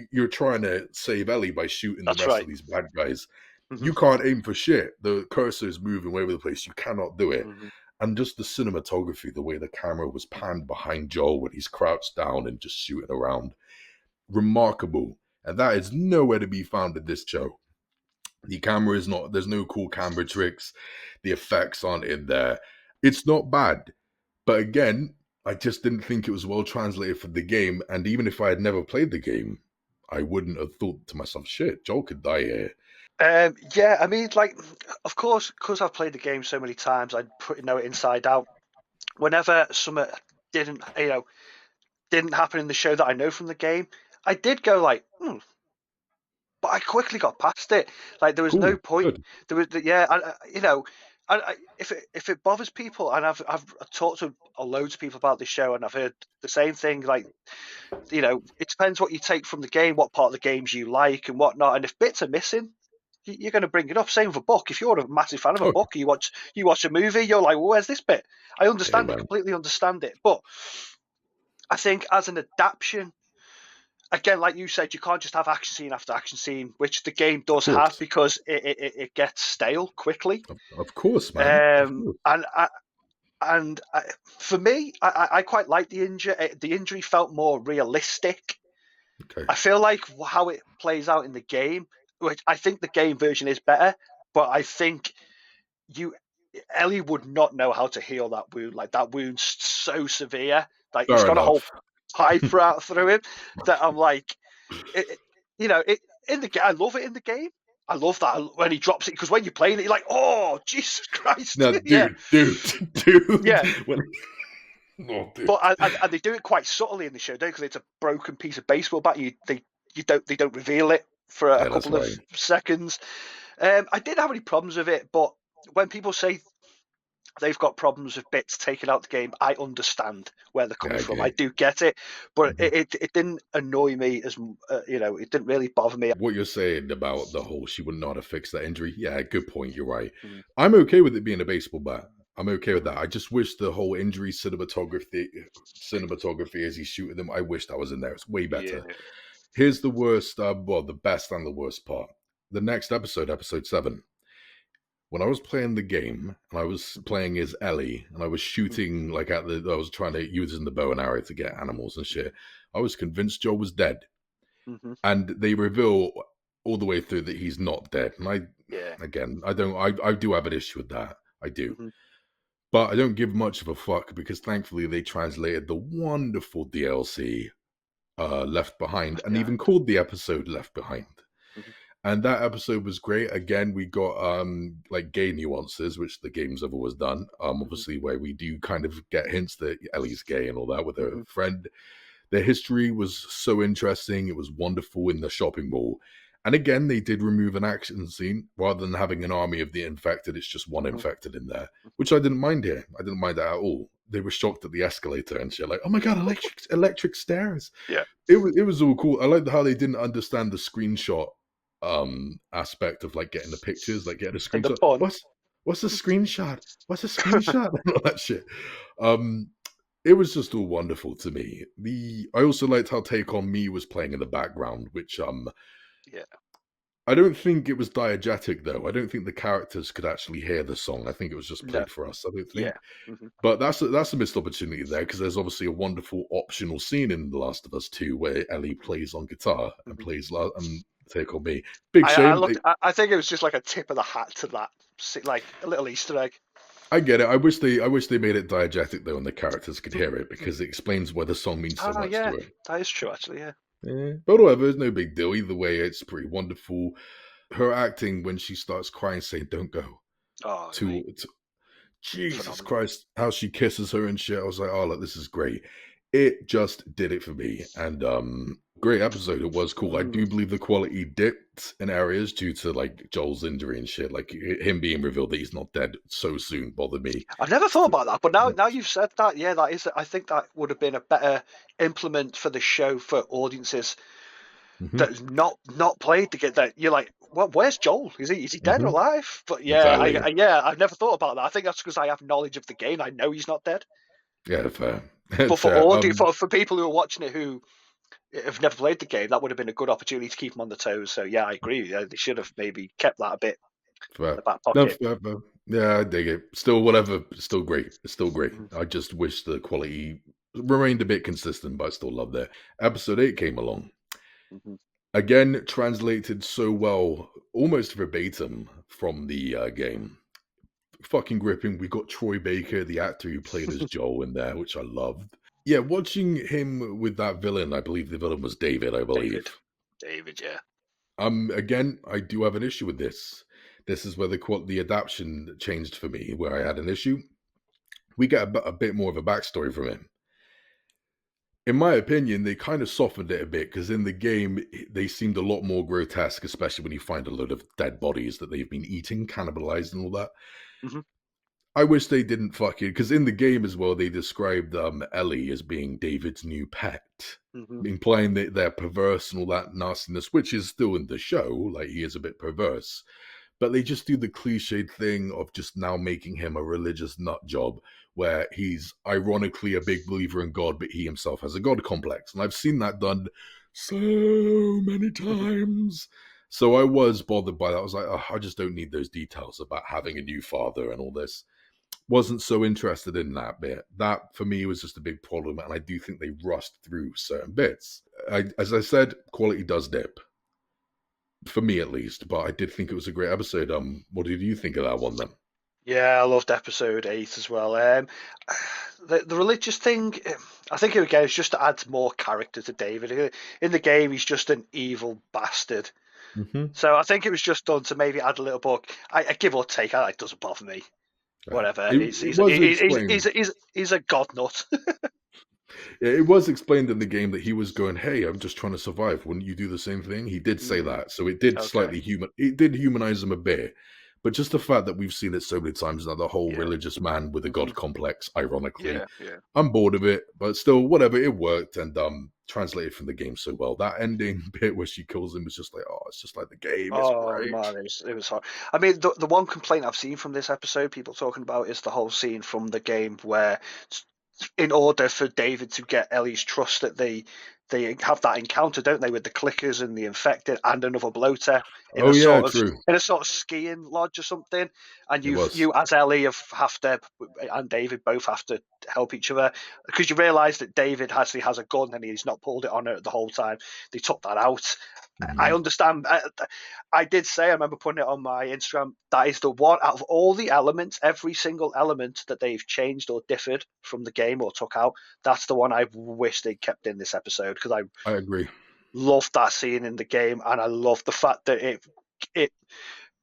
you're trying to save Ellie by shooting the
That's
rest of
right.
these bad guys.
Hmm.
You can't aim for shit. The cursor is moving all over the place. You cannot do it.
Hmm.
And just the cinematography, the way the camera was panned behind Joel when he's crouched down and just shooting around, remarkable. And that is nowhere to be found in this show. The camera is not, there's no cool camera tricks. The effects aren't in there. It's not bad. But again, I just didn't think it was well translated for the game. And even if I had never played the game, I wouldn't have thought to myself, shit, Joel could die here.
Yeah, I mean, like, of course, because I've played the game so many times, I pretty know it inside out. Whenever something didn't, didn't happen in the show that I know from the game, I did go like, but I quickly got past it. Like there was no
Cool,
point.
good.
There was, yeah, if it bothers people, and I've talked to loads of people about this show, and I've heard the same thing. Like it depends what you take from the game, what part of the games you like, and whatnot. And if bits are missing, you're going to bring it up. Same with a book. If you're a massive fan of a
Oh,
book, you watch a movie, you're like, well, where's this bit? I
hey,
understand it,
man.
completely understand it, but I think as an adaptation, again, like you said, you can't just have action scene after action scene, which the game
Of
does have
course.
because it gets stale quickly.
Of course, man. Of
Um,
course.
and I, and I, for me, I quite like the injury. The injury felt more realistic.
Okay.
I feel like how it plays out in the game, which I think the game version is better, but I think you Ellie would not know how to heal that wound. Like that wound's so severe. Like he's
Fair
got a whole
enough.
pipe out through him that I'm like, it, you know, it in the game. I love it in the game. I love that when he drops it because when you're playing it, you're like, oh Jesus Christ,
Now,
yeah,
dude.
yeah.
When, oh, dude.
But and they do it quite subtly in the show, don't? Because it's a broken piece of baseball bat. They don't reveal it for a
Yeah, that's
couple of
right.
seconds. I didn't have any problems with it, but when people say they've got problems with bits taken out the game, I understand where they're
Yeah,
coming from. I
okay.
do get it, but
Mhm.
it didn't annoy me as it didn't really bother me.
What you're saying about the whole she would not have fixed that injury, yeah, good point. You're right.
Mm-hmm.
I'm okay with it being a baseball bat. I'm okay with
Mm-hmm.
that. I just wish the whole injury cinematography as he's shooting them. I wish that was in there. It's way
Yeah.
better. Here's the worst, well, the best and the worst part. The next episode, episode 7. When I was playing the game and I was playing as Ellie and I was shooting like I was trying to using the bow and arrow to get animals and shit. I was convinced Joe was dead,
Mm-hmm.
and they reveal all the way through that he's not dead. And
Yeah.
I do have an issue with that. I do.
Mm-hmm.
But I don't give much of a fuck because thankfully they translated the wonderful DLC Left Behind and
Yeah.
even called the episode Left Behind.
Mm-hmm.
And that episode was great. Again, we got like gay nuances, which the games have always done.
Mm-hmm.
Obviously where we do kind of get hints that Ellie's gay and all that with her
Mm-hmm.
friend. Their history was so interesting. It was wonderful in the shopping mall. And again, they did remove an action scene rather than having an army of the infected. It's just one
Mm-hmm.
infected in there, which I didn't mind here. I didn't mind that at all. They were shocked at the escalator and shit, like, "Oh my god, electric stairs!"
Yeah.
It was all cool. I liked how they didn't understand the screenshot aspect of like getting the pictures, like getting a
In the
screenshot.
pun.
What's a screenshot? What's a screenshot? And all that shit. Um, it was just all wonderful to me. I also liked how Take On Me was playing in the background, which
Yeah.
I don't think it was diegetic though. I don't think the characters could actually hear the song. I think it was just
No.
played for us. I don't
Yeah.
think.
Mm-hmm.
But that's a missed opportunity there because there's obviously a wonderful optional scene in The Last of Us 2 where Ellie plays on guitar and
Mm-hmm.
plays Take On Me. Big
I
shame.
looked. I think it was just like a tip of the hat to that, like a little Easter egg.
I get it. I wish they made it diegetic though, and the characters could hear it because it explains why the song means so
Oh
much
yeah,
to it.
that is true actually. Yeah.
But whatever, it's no big deal. Either way, it's pretty wonderful. Her acting when she starts crying, saying "Don't go,"
Oh mate,
to Jesus
phenomenal.
Christ, how she kisses her and shit. I was like, oh, look, this is great. It just did it for me. And great episode. It was cool. I
Mm.
do believe the quality dipped in areas due to like Joel's injury and shit. Like him being revealed that he's not dead so soon bothered me.
I've never thought about that, but now
Much.
you've said that, yeah, that is. I think that would have been a better implement for the show for audiences
Hmm.
that's not played to get that. You're like, well, where's Joel? Is he dead or
Hmm.
alive? But yeah,
Exactly.
I've never thought about that. I think that's because I have knowledge of the game. I know he's not dead.
Yeah, fair.
But for
Fair.
for people who are watching it who have never played the game, that would have been a good opportunity to keep them on the toes. So yeah, I agree. Yeah, they should have maybe kept that a bit in
Fair.
the back
No,
pocket.
fair. Yeah, I dig it. Still, whatever. It's still great. It's still great.
Mm-hmm.
I just wish the quality remained a bit consistent, but I still love that. Episode 8 came along.
Mm-hmm.
Again, translated so well, almost verbatim from the game. Fucking gripping. We got Troy Baker, the actor who played as Joel, in there, which I loved. Yeah, watching him with that villain, I believe the villain was David, I
David,
believe.
yeah.
Again, I do have an issue with this. This is where the adaptation changed for me, where I had an issue. We get a bit more of a backstory from him. In my opinion, they kind of softened it a bit because in the game, they seemed a lot more grotesque, especially when you find a load of dead bodies that they've been eating, cannibalized, and all that.
Mm-hmm.
I wish they didn't fucking because in the game as well, they described Ellie as being David's new pet,
Mm-hmm.
implying that they're perverse and all that nastiness, which is still in the show. Like he is a bit perverse, but they just do the cliched thing of just now making him a religious nut job where he's ironically a big believer in God, but he himself has a God complex. And I've seen that done so many times. So I was bothered by that. I was like, oh, I just don't need those details about having a new father and all this. Wasn't so interested in that bit. That for me was just a big problem, and I do think they rushed through certain bits. As I said, quality does dip for me at least, but I did think it was a great episode. What did you think of that one then?
Yeah, I loved episode 8 as well. The religious thing, I think again, it's just to add more character to David. In the game, he's just an evil bastard.
Mm-hmm.
So I think it was just done to maybe add a little book. I give or take, it doesn't bother me. Whatever.
It was explained.
He's a god nut.
It was explained in the game that he was going, "Hey, I'm just trying to survive. Wouldn't you do the same thing?" He did say
Mm,
that, so it did
okay.
slightly human. It did humanize him a bit, but just the fact that we've seen it so many times now, the whole
Yeah.
religious man with a
Hmm.
god complex. Ironically,
Yeah. Yeah.
I'm bored of it, but still, whatever. It worked and translated from the game so well. That ending bit where she kills him was just like, oh, it's just like the game. It's
Oh
great.
man, it was hard. I mean, the one complaint I've seen from this episode, people talking about, is the whole scene from the game where, in order for David to get Ellie's trust, that they have that encounter, don't they, with the clickers and the infected and another bloater in
Oh
a
yeah,
sort of
true.
skiing lodge or something, and
It was.
you as Ellie have to, and David both have to help each other, because you realise that David actually has a gun and he's not pulled it on her the whole time. They took that out. I
Mhm.
understand. I did say, I remember putting it on my Instagram, that is the one out of all the elements, every single element that they've changed or differed from the game or took out, that's the one I wish they kept in this episode, because I
I agree.
loved that scene in the game, and I loved the fact that it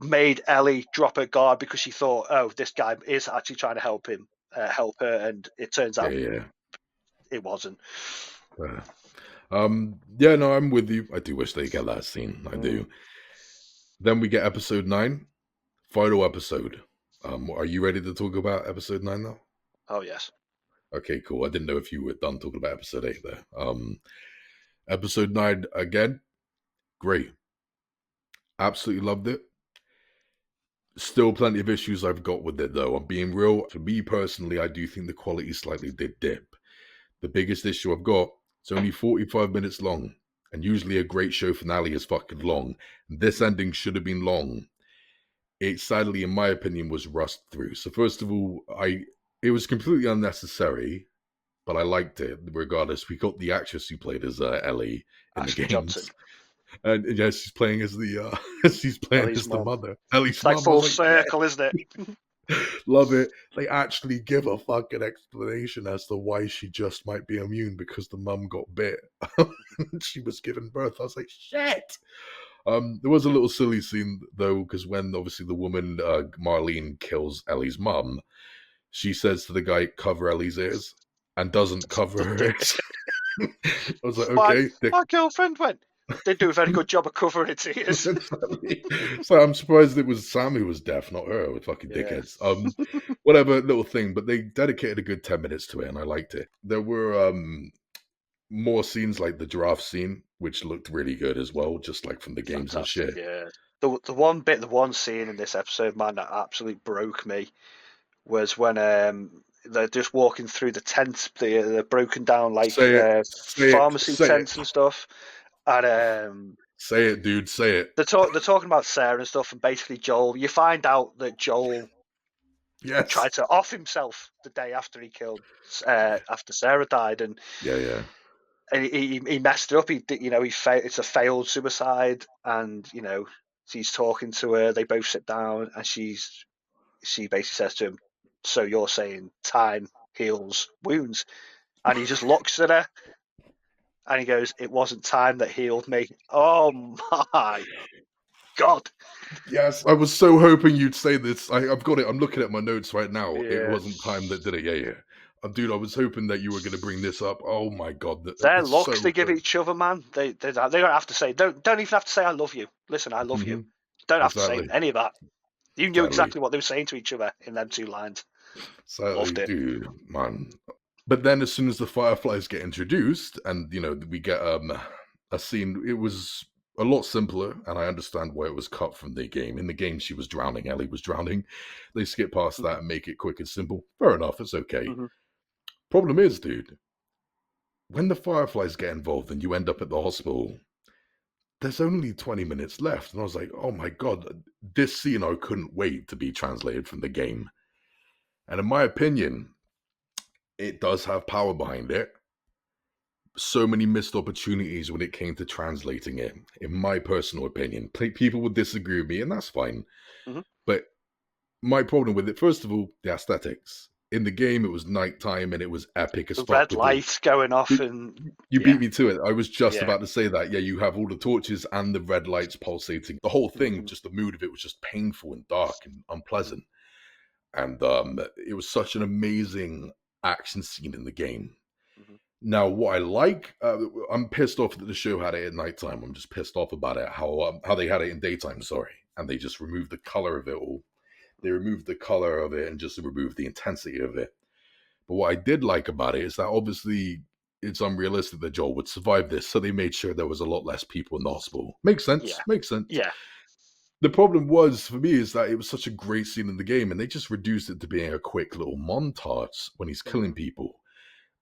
made Ellie drop her guard because she thought, oh, this guy is actually trying to help her, and it turns
Yeah,
out
yeah.
it wasn't.
Uh, yeah, no, I'm with you. I do wish they get that scene. I
Mm.
do. Then we get episode 9, final episode. Are you ready to talk about episode 9 now?
Oh yes.
Okay, cool. I didn't know if you were done talking about episode 8 there. Episode 9 again, great. Absolutely loved it. Still plenty of issues I've got with it though. I'm being real. For me personally, I do think the quality slightly did dip. The biggest issue I've got, it's only 45 minutes long. And usually a great show finale is fucking long. This ending should have been long. It sadly, in my opinion, was rushed through. So first of all, it was completely unnecessary, but I liked it regardless. We got the actress who played as Ellie in the
Ashley Johnson,
games, and yeah, she's playing as the she's playing
Ellie's
as the
mum.
mother, Ellie's
It's like
mom. I was
full
like, yeah,
circle, isn't it?
love it. They actually give a fucking explanation as to why she just might be immune because the mum got bit. She was given birth. I was like, shit. There was a little silly scene though, because when obviously the woman Marlene kills Ellie's mum, she says to the guy, "Cover Ellie's ears," and doesn't cover her ears. I was like,
my
okay, dick.
my girlfriend went. They do a very good job of covering its ears.
So I'm surprised it was Sam who was deaf, not her. With fucking
Yeah.
dickheads. Whatever little thing, but they dedicated a good 10 minutes to it, and I liked it. There were more scenes like the giraffe scene, which looked really good as well, just like from the games and
Fantastic,
shit.
yeah. The one scene in this episode, man, that absolutely broke me was when they're just walking through the tents, the broken down like
Say it, say it,
pharmacy
say it,
tents and stuff, and
say it, dude, say it.
they're talking about Sarah and stuff, and basically Joel. You find out that Joel
Yes.
tried to off himself the day after he killed after Sarah died, and
Yeah, yeah.
he messed it up. It's a failed suicide, and he's talking to her. They both sit down, and she basically says to him, "So you're saying time heals wounds?" And he just looks at her, and he goes, "It wasn't time that healed me." Oh my god!
Yes, I was so hoping you'd say this. I've got it. I'm looking at my notes right now. It
Yeah,
wasn't time that did it. Yeah, yeah. Dude, I was hoping that you were going to bring this up. Oh my god,
their
it's so
looks they give
good.
each other, man. They don't have to say, don't even have to say I love you. Listen, I love you.
Hmm.
Don't have to say
Exactly,
any of that. You knew
exactly,
exactly what they were saying to each other in them two lines.
exactly,
Loved it.
dude, man. But then, as soon as the fireflies get introduced, and we get a scene, it was a lot simpler, and I understand why it was cut from the game. In the game, she was drowning. Ellie was drowning. They skip past
Mhm.
that and make it quick and simple. Fair enough. It's okay.
Mhm.
Problem is, dude, when the Fireflies get involved and you end up at the hospital, there's only 20 minutes left. And I was like, oh my God, this scene I couldn't wait to be translated from the game. And in my opinion, it does have power behind it. So many missed opportunities when it came to translating it, in my personal opinion. People would disagree with me, and that's fine.
Mhm.
But my problem with it, first of all, the aesthetics. In the game, it was nighttime and it was epic as
The
fuck
red
with the.
lights going off, and
You
yeah,
beat me to it. I was just
yeah.
about to say that. Yeah, you have all the torches and the red lights pulsating. The whole thing,
Mhm.
just the mood of it was just painful and dark and
Mhm.
unpleasant. And it was such an amazing action scene in the game.
Mhm.
Now, what I like, I'm pissed off that the show had it at nighttime. I'm just pissed off about it. How they had it in daytime. Sorry, and they just removed the color of it all. They removed the color of it and just removed the intensity of it. But what I did like about it is that obviously it's unrealistic that Joel would survive this, so they made sure there was a lot less people in the hospital. Makes sense.
Yeah,
Makes sense.
yeah.
The problem was for me is that it was such a great scene in the game, and they just reduced it to being a quick little montage when he's killing
Mhm.
people.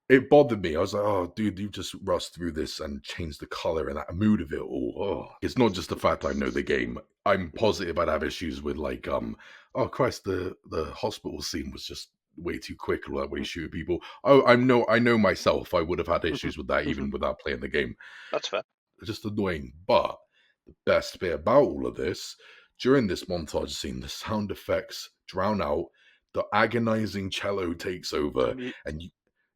It bothered me. I was like, "Oh, dude, you just rushed through this and changed the color and that mood of it all." Oh, it's not just the fact I know the game. I'm
Mhm.
positive I'd have issues with like, oh Christ, the hospital scene was just way too quick, or that way
Mhm.
shooting people. Oh, I know myself. I would have had
Mhm.
issues with that
Mhm.
even without playing the game.
That's fair.
It's just annoying. But the best bit about all of this, during this montage scene, the sound effects drown out, the agonizing cello takes
The
over,
mu-
and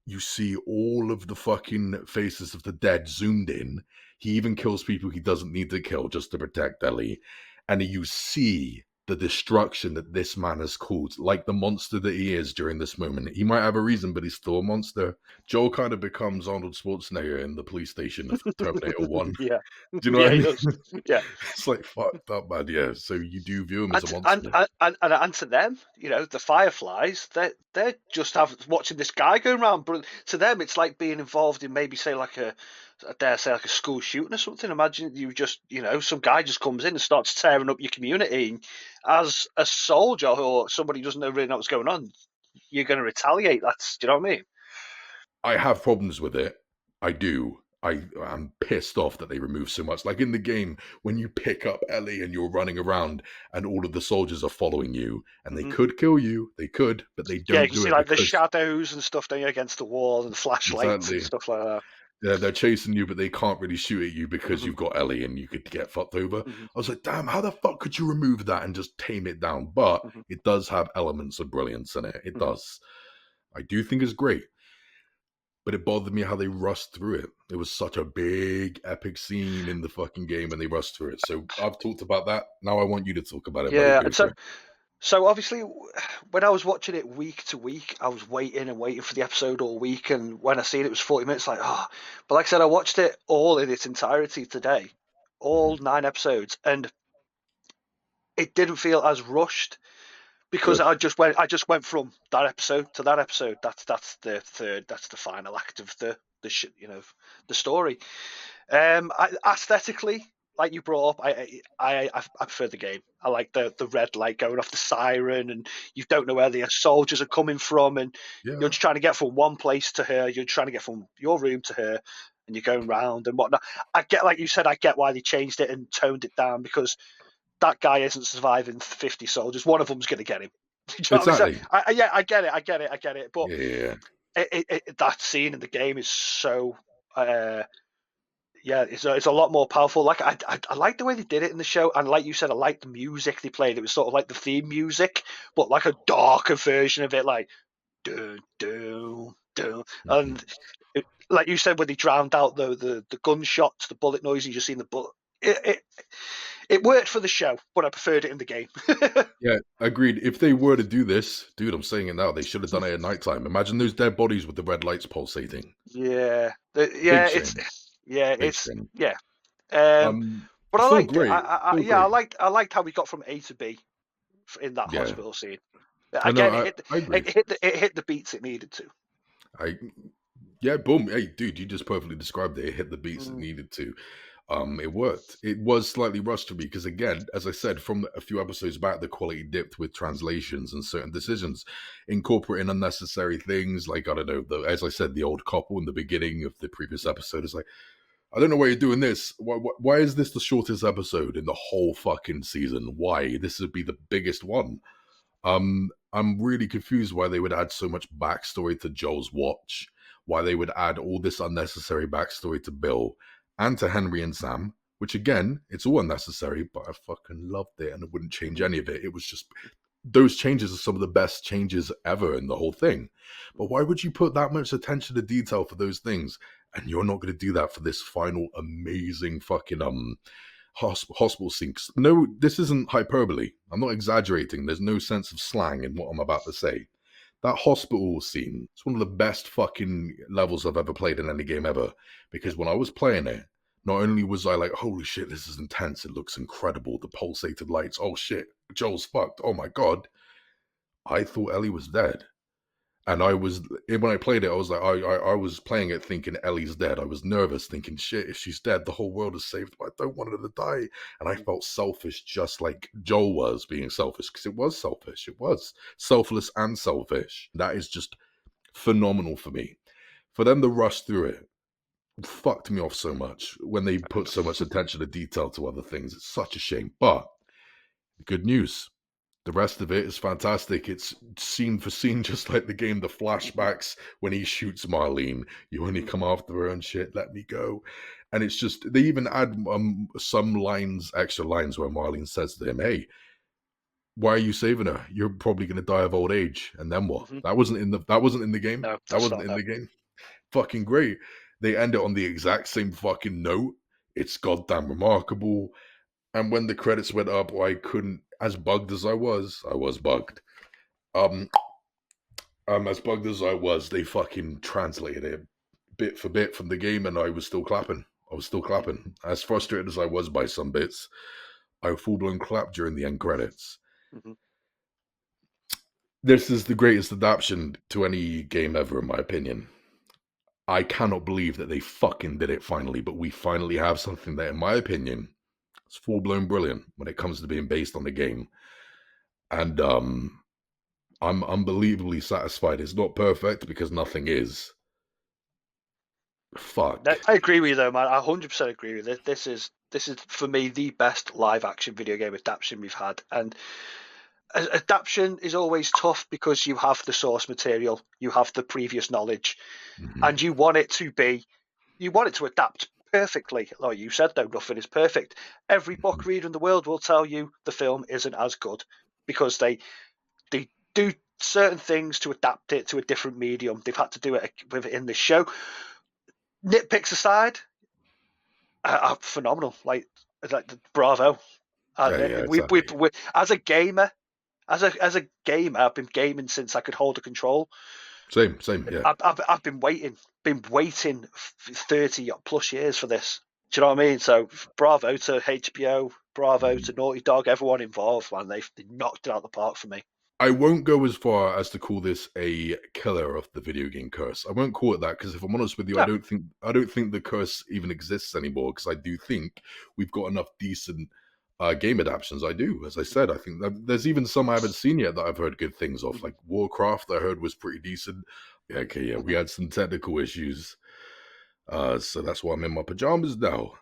you see all of the fucking faces of the dead zoomed in. He even kills people he doesn't need to kill just to protect Ellie. And you see the destruction that this man has caused, like the monster that he is during this moment. He might have a reason, but he's still a monster. Joel kind of becomes Arnold Schwarzenegger in the police station of Terminator 1.
yeah,
Do you know what
yeah.
I
He
mean?
does. Yeah.
It's like fucked up, man. Yeah. So you do view him as a
And and
monster.
and and to them, the Fireflies, they're just watching this guy going around. But to them, it's like being involved in maybe say like I dare say like a school shooting or something. Imagine you just some guy just comes in and starts tearing up your community. And as a soldier or somebody who doesn't really know what's going on, you're going to retaliate. Do you know what I mean?
I have problems with it. I do. I'm pissed off that they remove so much. Like in the game, when you pick up Ellie and you're running around and all of the soldiers are following you and they
Hmm.
could kill you, they could, but they
Yeah, you
don't
can
do
see
it
like the
because
shadows and stuff, don't you, against the wall and the flashlights and
exactly.
stuff like that.
Yeah, they're chasing you, but they can't really shoot at you because
Hmm.
you've got Ellie and you could get fucked over.
Hmm.
I was like, damn, how the fuck could you remove that and just tame it down? But
Hmm.
it does have elements of brilliance in it. It
Hmm.
does. I do think it's great. But it bothered me how they rushed through it. It was such a big, epic scene in the fucking game, and they rushed through it. So I've talked about that. Now I want you to talk about it, buddy.
Yeah,
Go
and
for it.
so obviously, when I was watching it week to week, I was waiting and waiting for the episode all week. And when I seen it was 40 minutes, like, oh. But like I said, I watched it all in its entirety today,
Hmm.
all 9 episodes, and it didn't feel as rushed because
Good.
I just went from that episode to that episode. That's the third. That's the final act of the story. Aesthetically, like you brought up, I prefer the game. I like the red light going off the siren, and you don't know where the soldiers are coming from, and you're
Yeah.
just trying to get from one place to her. You're trying to get from your room to her, and you're going round and whatnot. I get, like you said, I get why they changed it and toned it down because that guy isn't surviving 50 soldiers. One of them's going to get him. Do you know what I mean? So,
Exactly.
yeah, I get it. But
Yeah, yeah, yeah.
that scene in the game is so uh, yeah, it's a lot more powerful. Like I like the way they did it in the show, and like you said, I like the music they played. It was sort of like the theme music, but like a darker version of it, like do do do.
Mhm.
And like you said, when they drowned out the gunshots, the bullet noise, you just seen the bullet. It worked for the show, but I preferred it in the game.
Yeah, agreed. If they were to do this, dude, I'm saying it now, they should have done it at nighttime. Imagine those dead bodies with the red lights pulsating.
Yeah,
Big
it's
shame.
yeah,
Big
it's
shame.
yeah. Um, but I
Still
liked it.
great. Still
Yeah, I
great.
liked how we got from A to B in that
Yeah.
hospital scene.
I know.
Again,
I agree.
it hit the beats it needed to.
I Yeah, boom. Hey, dude, you just perfectly described it. It hit the beats it
Mm.
needed to. It worked. It was slightly rushed for me because, again, as I said, from a few episodes back, the quality dipped with translations and certain decisions, incorporating unnecessary things. Like, I don't know, as I said, the old couple in the beginning of the previous episode is like, I don't know why you're doing this. Why is this the shortest episode in the whole fucking season? Why? This would be the biggest one. I'm really confused why they would add so much backstory to Joel's watch, why they would add all this unnecessary backstory to Bill and to Henry and Sam, which again, it's all unnecessary, but I fucking loved it and I wouldn't change
Mhm.
any of it. It was just those changes are some of the best changes ever in the whole thing. But why would you put that much attention to detail for those things? And you're not going to do that for this final amazing fucking hospital sinks. No, this isn't hyperbole. I'm not exaggerating. There's no sense of slang in what I'm about to say. That hospital scene is one of the best fucking levels I've ever played in any game ever.
Yep.
Because when I was playing it, not only was I like, holy shit, this is intense. It looks incredible. The pulsated lights. Oh shit, Joel's fucked. Oh my god. I thought Ellie was dead. And I was when I played it, I was like, I was playing it thinking Ellie's dead. I was nervous, thinking, shit, if she's dead, the whole world is saved. But I don't want her to die. And I
Mhm.
felt selfish, just like Joel was being selfish, because it was selfish. It was selfless and selfish. That is just phenomenal for me. For them to rush through it fucked me off so much when they put so much attention to detail to other things. It's such a shame. But good news. The rest of it is fantastic. It's scene for scene, just like the game. The
Mhm.
flashbacks when he shoots Marlene, you only
Mhm.
come after her and shit. Let me go. And it's just they even add some lines, extra lines, where Marlene says to him, "Hey, why are you saving her? You're probably going to die of old age." And then what?
Mhm.
That wasn't in the game.
No,
That
that's
wasn't
not
in
no.
the game. Fucking great. They end it on the exact same fucking note. It's goddamn remarkable. And when the credits went up, I couldn't. As bugged as I was bugged. Um, as bugged as I was, they fucking translated it bit for bit from the game, and I was still clapping. I was still
Mhm.
clapping. As frustrated as I was by some bits, I full blown clapped during the end credits.
Mhm.
This is the greatest adaptation to any game ever, in my opinion. I cannot believe that they fucking did it finally, but we finally have something that, in my opinion, is full blown brilliant when it comes to being based on the game. And I'm unbelievably satisfied. It's not perfect because nothing is.
No,
Fuck.
I agree with you though, man. I 100% agree with it. This is for me the best live action video game adaptation we've had, and adaptation is always tough because you have the source material, you have the previous knowledge,
Mhm.
and you want it to adapt perfectly. Like you said, though, nothing is perfect. Every
Mhm.
book reader in the world will tell you the film isn't as good because they do certain things to adapt it to a different medium. They've had to do it with it in this show. Nitpicks aside, phenomenal. Like bravo.
Yeah, yeah,
We
exactly.
as a gamer, as a gamer, I've been gaming since I could hold a control.
Same, yeah.
I've been waiting 30 plus years for this. Do you know what I mean? So bravo to HBO, bravo
Mhm.
to Naughty Dog, everyone involved, man. They knocked it out of the park for me.
I won't go as far as to call this a killer of the video game curse. I won't call it that because if I'm honest with you,
No.
I don't think the curse even exists anymore. Because I do think we've got enough decent game adaptations. I do, as I said, I think that there's even some I haven't seen yet that I've heard good things of.
Mhm.
Like Warcraft, I heard was pretty decent. Yeah, okay, yeah, we
Mhm.
had some technical issues. So that's why I'm in my pajamas now.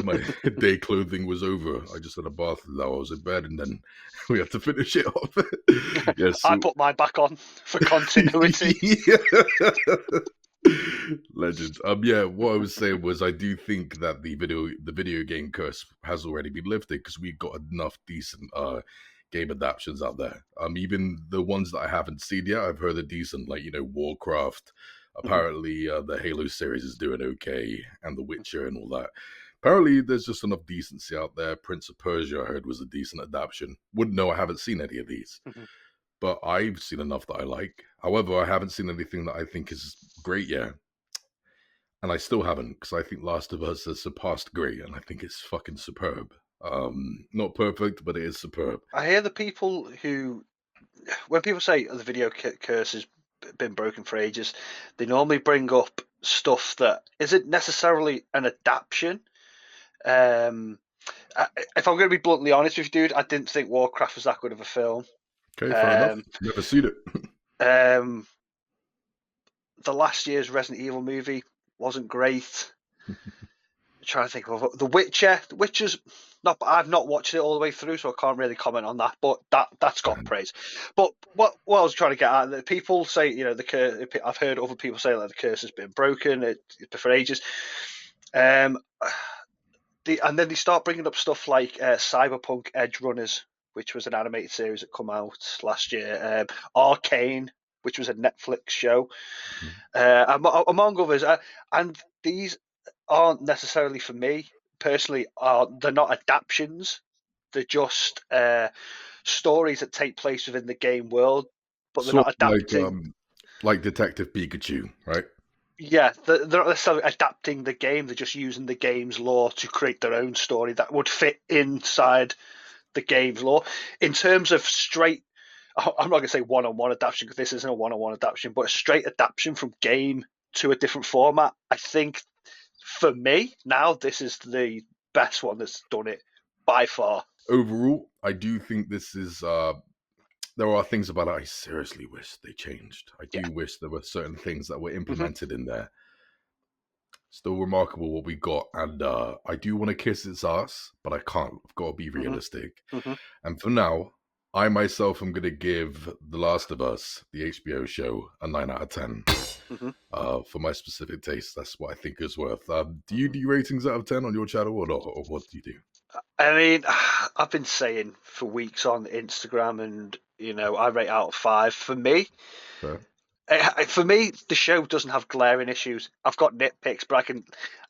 My day clothing was over. I just had a bath and now I was in bed, and then we had to finish it off. Yeah,
I
so
put mine back on for continuity.
legend. Yeah, what I was saying was I do think that the video game curse has already been lifted because we've got enough decent game adaptations out there. Even the ones that I haven't seen yet, I've heard are decent, like Warcraft.
Mhm.
Apparently, the Halo series is doing okay, and The Witcher and all that. Apparently, there's just enough decency out there. Prince of Persia, I heard, was a decent adaptation. Wouldn't know. I haven't seen any of these,
Mhm.
but I've seen enough that I like. However, I haven't seen anything that I think is great yet, and I still haven't because I think Last of Us has surpassed great, and I think it's fucking superb. Not perfect, but it is superb.
I hear the people who, when people say the video curse has been broken for ages, they normally bring up stuff that isn't necessarily an adaptation. Um, if I'm going to be bluntly honest with you, dude, I didn't think Warcraft was that good of a film.
Okay, fair enough.
Um,
Never seen it.
um, the last year's Resident Evil movie wasn't great. I'm trying to think of The Witcher. The Witcher's not. I've not watched it all the way through, so I can't really comment on that. But that's got
Man.
praise. But what I was trying to get at, that people say, the curse. I've heard other people say that the curse has been broken for ages. Um, and then they start bringing up stuff like Cyberpunk Edge Runners, which was an animated series that come out last year. Arcane, which was a Netflix show, among others. And these aren't necessarily for me personally. They're not adaptations. They're just stories that take place within the game world, but they're
Sort
not
of
adapting.
like Detective Pikachu, right?
Yeah, they're not necessarily adapting the game. They're just using the game's lore to create their own story that would fit inside the game's lore. In terms of straight, I'm not going to say one-on-one adaptation because this isn't a one-on-one adaptation, but a straight adaptation from game to a different format. I think for me now, this is the best one that's done it by far.
Overall, I do think this is. There are things about it I seriously wish they changed. I
Yeah.
do wish there were certain things that were
Hmm.
implemented in there. Still remarkable what we got, and I do want to kiss its ass, but I can't. I've got to be
Hmm.
realistic.
Hmm.
And for now, I myself am going to give The Last of Us, the HBO show, a 9 out of 10.
Hmm.
For my specific taste, that's what I think is worth. Do you
Hmm.
do ratings out of 10 on your channel or not? Or what do you do?
I mean, I've been saying for weeks on Instagram, and I rate out of 5.
Fair?
For me, the show doesn't have glaring issues. I've got nitpicks, but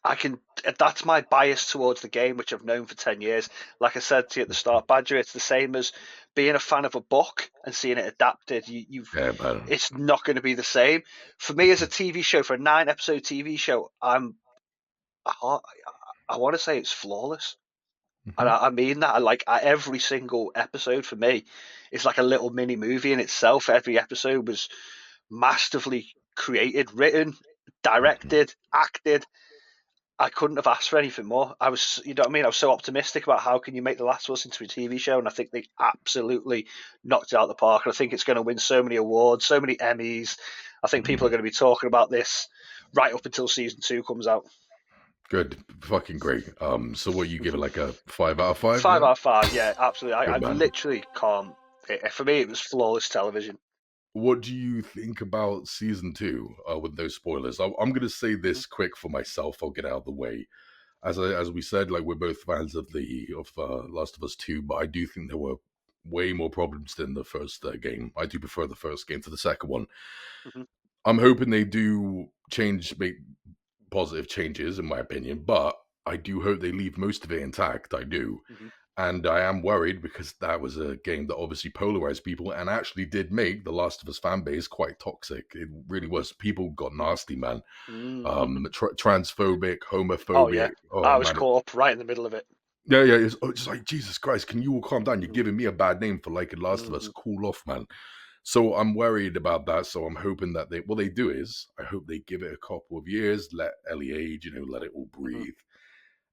I can. That's my bias towards the game, which I've known for 10 years. Like I said to you at the start, Badger, it's the same as being a fan of a book and seeing it adapted.
Yeah, man.
It's not going to be the same. For me, as a TV show, for a 9-episode TV show, I, I want to say it's flawless. And
Mhm.
I mean that. Every single episode for me is like a little mini movie in itself. Every episode was masterfully created, written,
Mhm.
directed, acted. I couldn't have asked for anything more. You know what I mean? I was so optimistic about how can you make The Last of Us into a TV show, and I think they absolutely knocked it out of the park. And I think it's going to win so many awards, so many Emmys. I think people are
Mhm.
going to be talking about this right up until season 2 comes out.
Good, fucking great. So what you give it like a 5 out of 5?
Five
Yeah,
out of five, yeah, absolutely. I
good man.
literally can't. For me, it was flawless television.
What do you think about season 2? With those spoilers, I'm gonna say
Mhm.
this quick for myself. I'll get out of the way. As we said, like we're both fans of the of Last of Us 2, but I do think there were way more problems than the first game. I do prefer the first game to the second one.
Mhm.
I'm hoping they do make positive changes, in my opinion, but I do hope they leave most of it intact. I do.
Mhm.
And I am worried because that was a game that obviously polarized people and actually did make the Last of Us fan base quite toxic. It really
Mhm.
was. People got nasty, man.
Mhm.
Transphobic,
Oh yeah,
homophobic. Oh
I was
man,
caught up right in the middle of it.
yeah, yeah. It's just like Jesus Christ. Can you all calm down? You're
Mhm.
giving me a bad name for liking Last of Us.
Mhm.
Cool off, man. So I'm worried about that. So I'm hoping that what they do is I hope they give it a couple of years, let Ellie age, let it all
Mhm.
breathe.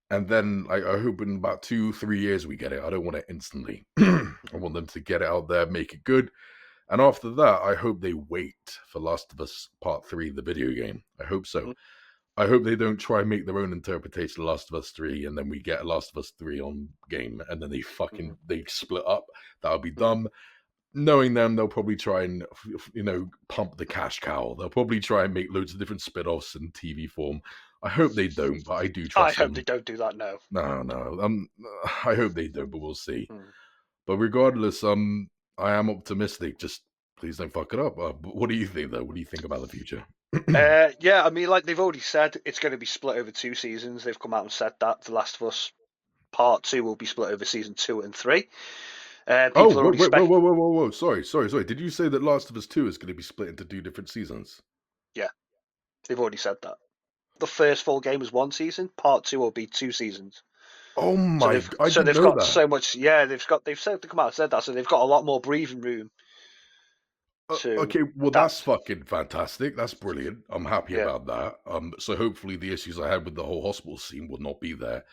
And then I hope in about 2, 3 years we get it. I don't want it instantly. I
Mhm.
want them to get it out there, make it good. And after that, I hope they wait for Last of Us Part 3, the video game. I hope so.
Mhm.
I hope they don't try and make their own interpretation of Last of Us 3 and then we get Last of Us 3 on game and then
Mhm.
they split up. That would be
Mhm.
dumb. Knowing them, they'll probably try and pump the cash cow. They'll probably try and make loads of different spin-offs in TV form. I hope they don't, but I do
I
trust
hope they
them.
don't do that now.
No, no. I hope they don't, but we'll see.
Mhm.
But regardless, I am optimistic. Just please don't fuck it up. What do you think, though? What do you think about the future?
Yeah, I mean, like they've already said, it's going to be split over 2 seasons. They've come out and said that The Last of Us Part 2 will be split over season 2 and 3.
Oh,
People are already
whoa, whoa, whoa, whoa, whoa! Sorry, sorry, sorry. Did you say that Last of Us 2 is going to be split into 2 different seasons?
Yeah, they've already said that. The first full game was 1 season. Part 2 will be 2 seasons.
Oh
So
my!
they've
I
so
didn't
they've
know
got
that.
so much. Yeah, they've said they come out and said that. So they've got a lot more breathing room to
Okay, well that's
adapt.
fucking fantastic. That's brilliant. I'm happy
Yeah.
about that. So hopefully the issues I had with the whole hospital scene will not be there.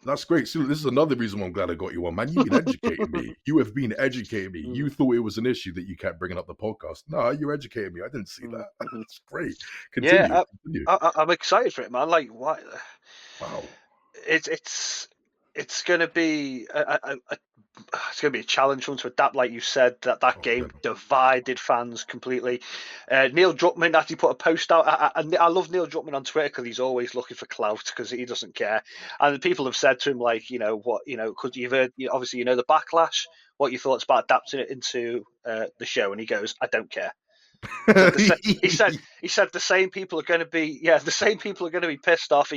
That's great. So this is another reason why I'm glad I got you on, man. You've been educating me. You have been educating me.
Mm,
You thought it was an issue that you kept bringing up the podcast. No, you're educating me. I didn't see
mm,
that.
mhm.
That's great.
Yeah,
Continue. Continue.
I'm excited for it, man. Like, what?
Wow.
It's going to be it's going to be a challenge for them to adapt. Like you said, that
Oh,
game
man.
divided fans completely. Neil Druckmann actually put a post out. I love Neil Druckmann on Twitter because he's always looking for clout because he doesn't care. And people have said to him like, because you've heard, obviously the backlash. What your thoughts about adapting it into the show? And he goes, I don't care. Said the sa- he said the same people are going to be the same people are going to be pissed off.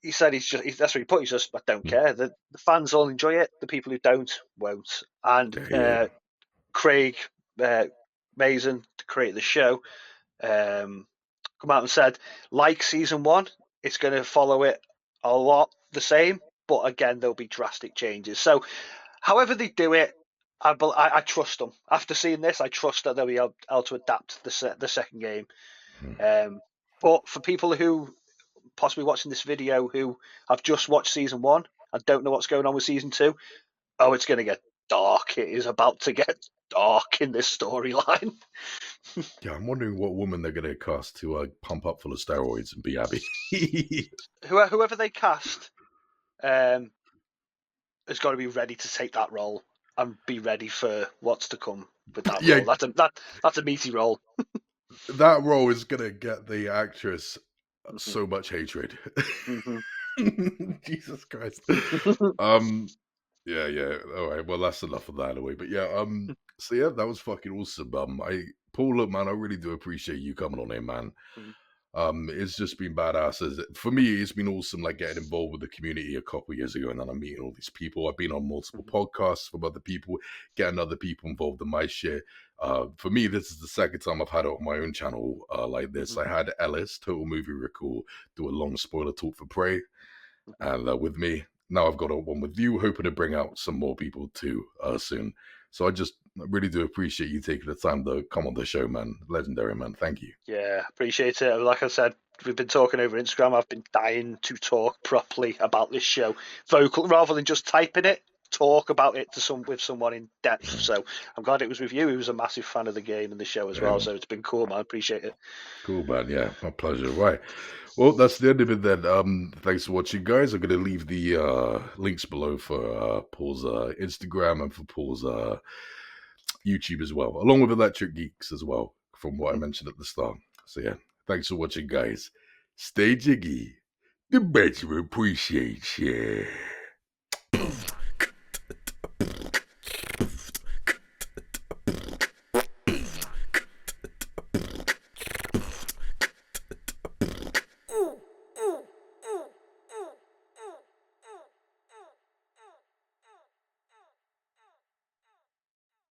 He said that's what he put. He's just I don't care. The fans all enjoy it. The people who don't won't. And
Yeah, yeah.
Craig Mazin, to create the show, come out and said like season one, it's going to follow it a lot the same, but again there'll be drastic changes. So however they do it, I trust them. After seeing this, I trust that they'll be able to adapt the second game.
Hmm.
But for people who possibly watching this video who have just watched season one and don't know what's going on with season two, oh, it's going to get dark. It is about to get dark in this storyline.
Yeah, I'm wondering what woman they're going to cast to pump up full of steroids and be Abby.
Whoever they cast has got to be ready to take that role and be ready for what's to come with that
Yeah,
role. That's a meaty role.
that role is going to get the actress
Hmm.
so much hatred.
Hmm.
Jesus Christ. Yeah, yeah. All right. Well, that's enough of that anyway. But yeah, so yeah, that was fucking awesome. Paul, look, man, I really do appreciate you coming on here, man. It's just been badass. For me, it's been awesome, like getting involved with the community a couple of years ago, and then I'm meeting all these people. I've been on multiple podcasts from other people, getting other people involved in my shit. For me, this is the second time I've had it on my own channel like this. I had Ellis, Total Movie Recall, do a long spoiler talk for Prey, and with me. Now I've got a one with you, hoping to bring out some more people too soon. So I just really do appreciate you taking the time to come on the show, man. Legendary, man. Thank you.
Yeah, appreciate it. Like I said, we've been talking over Instagram. I've been dying to talk properly about this show, vocal rather than just typing it. Talk about it with someone in depth. So I'm glad it was with you. He was a massive fan of the game and the show as well. So it's been cool, man. Appreciate it.
Cool, man. Yeah, my pleasure. Right. Well, that's the end of it then. Thanks for watching, guys. I'm going to leave the links below for Paul's Instagram and for Paul's YouTube as well, along with Electric Geeks as well, from what I mentioned at the start. So yeah, thanks for watching, guys. Stay jiggy. The better appreciates you.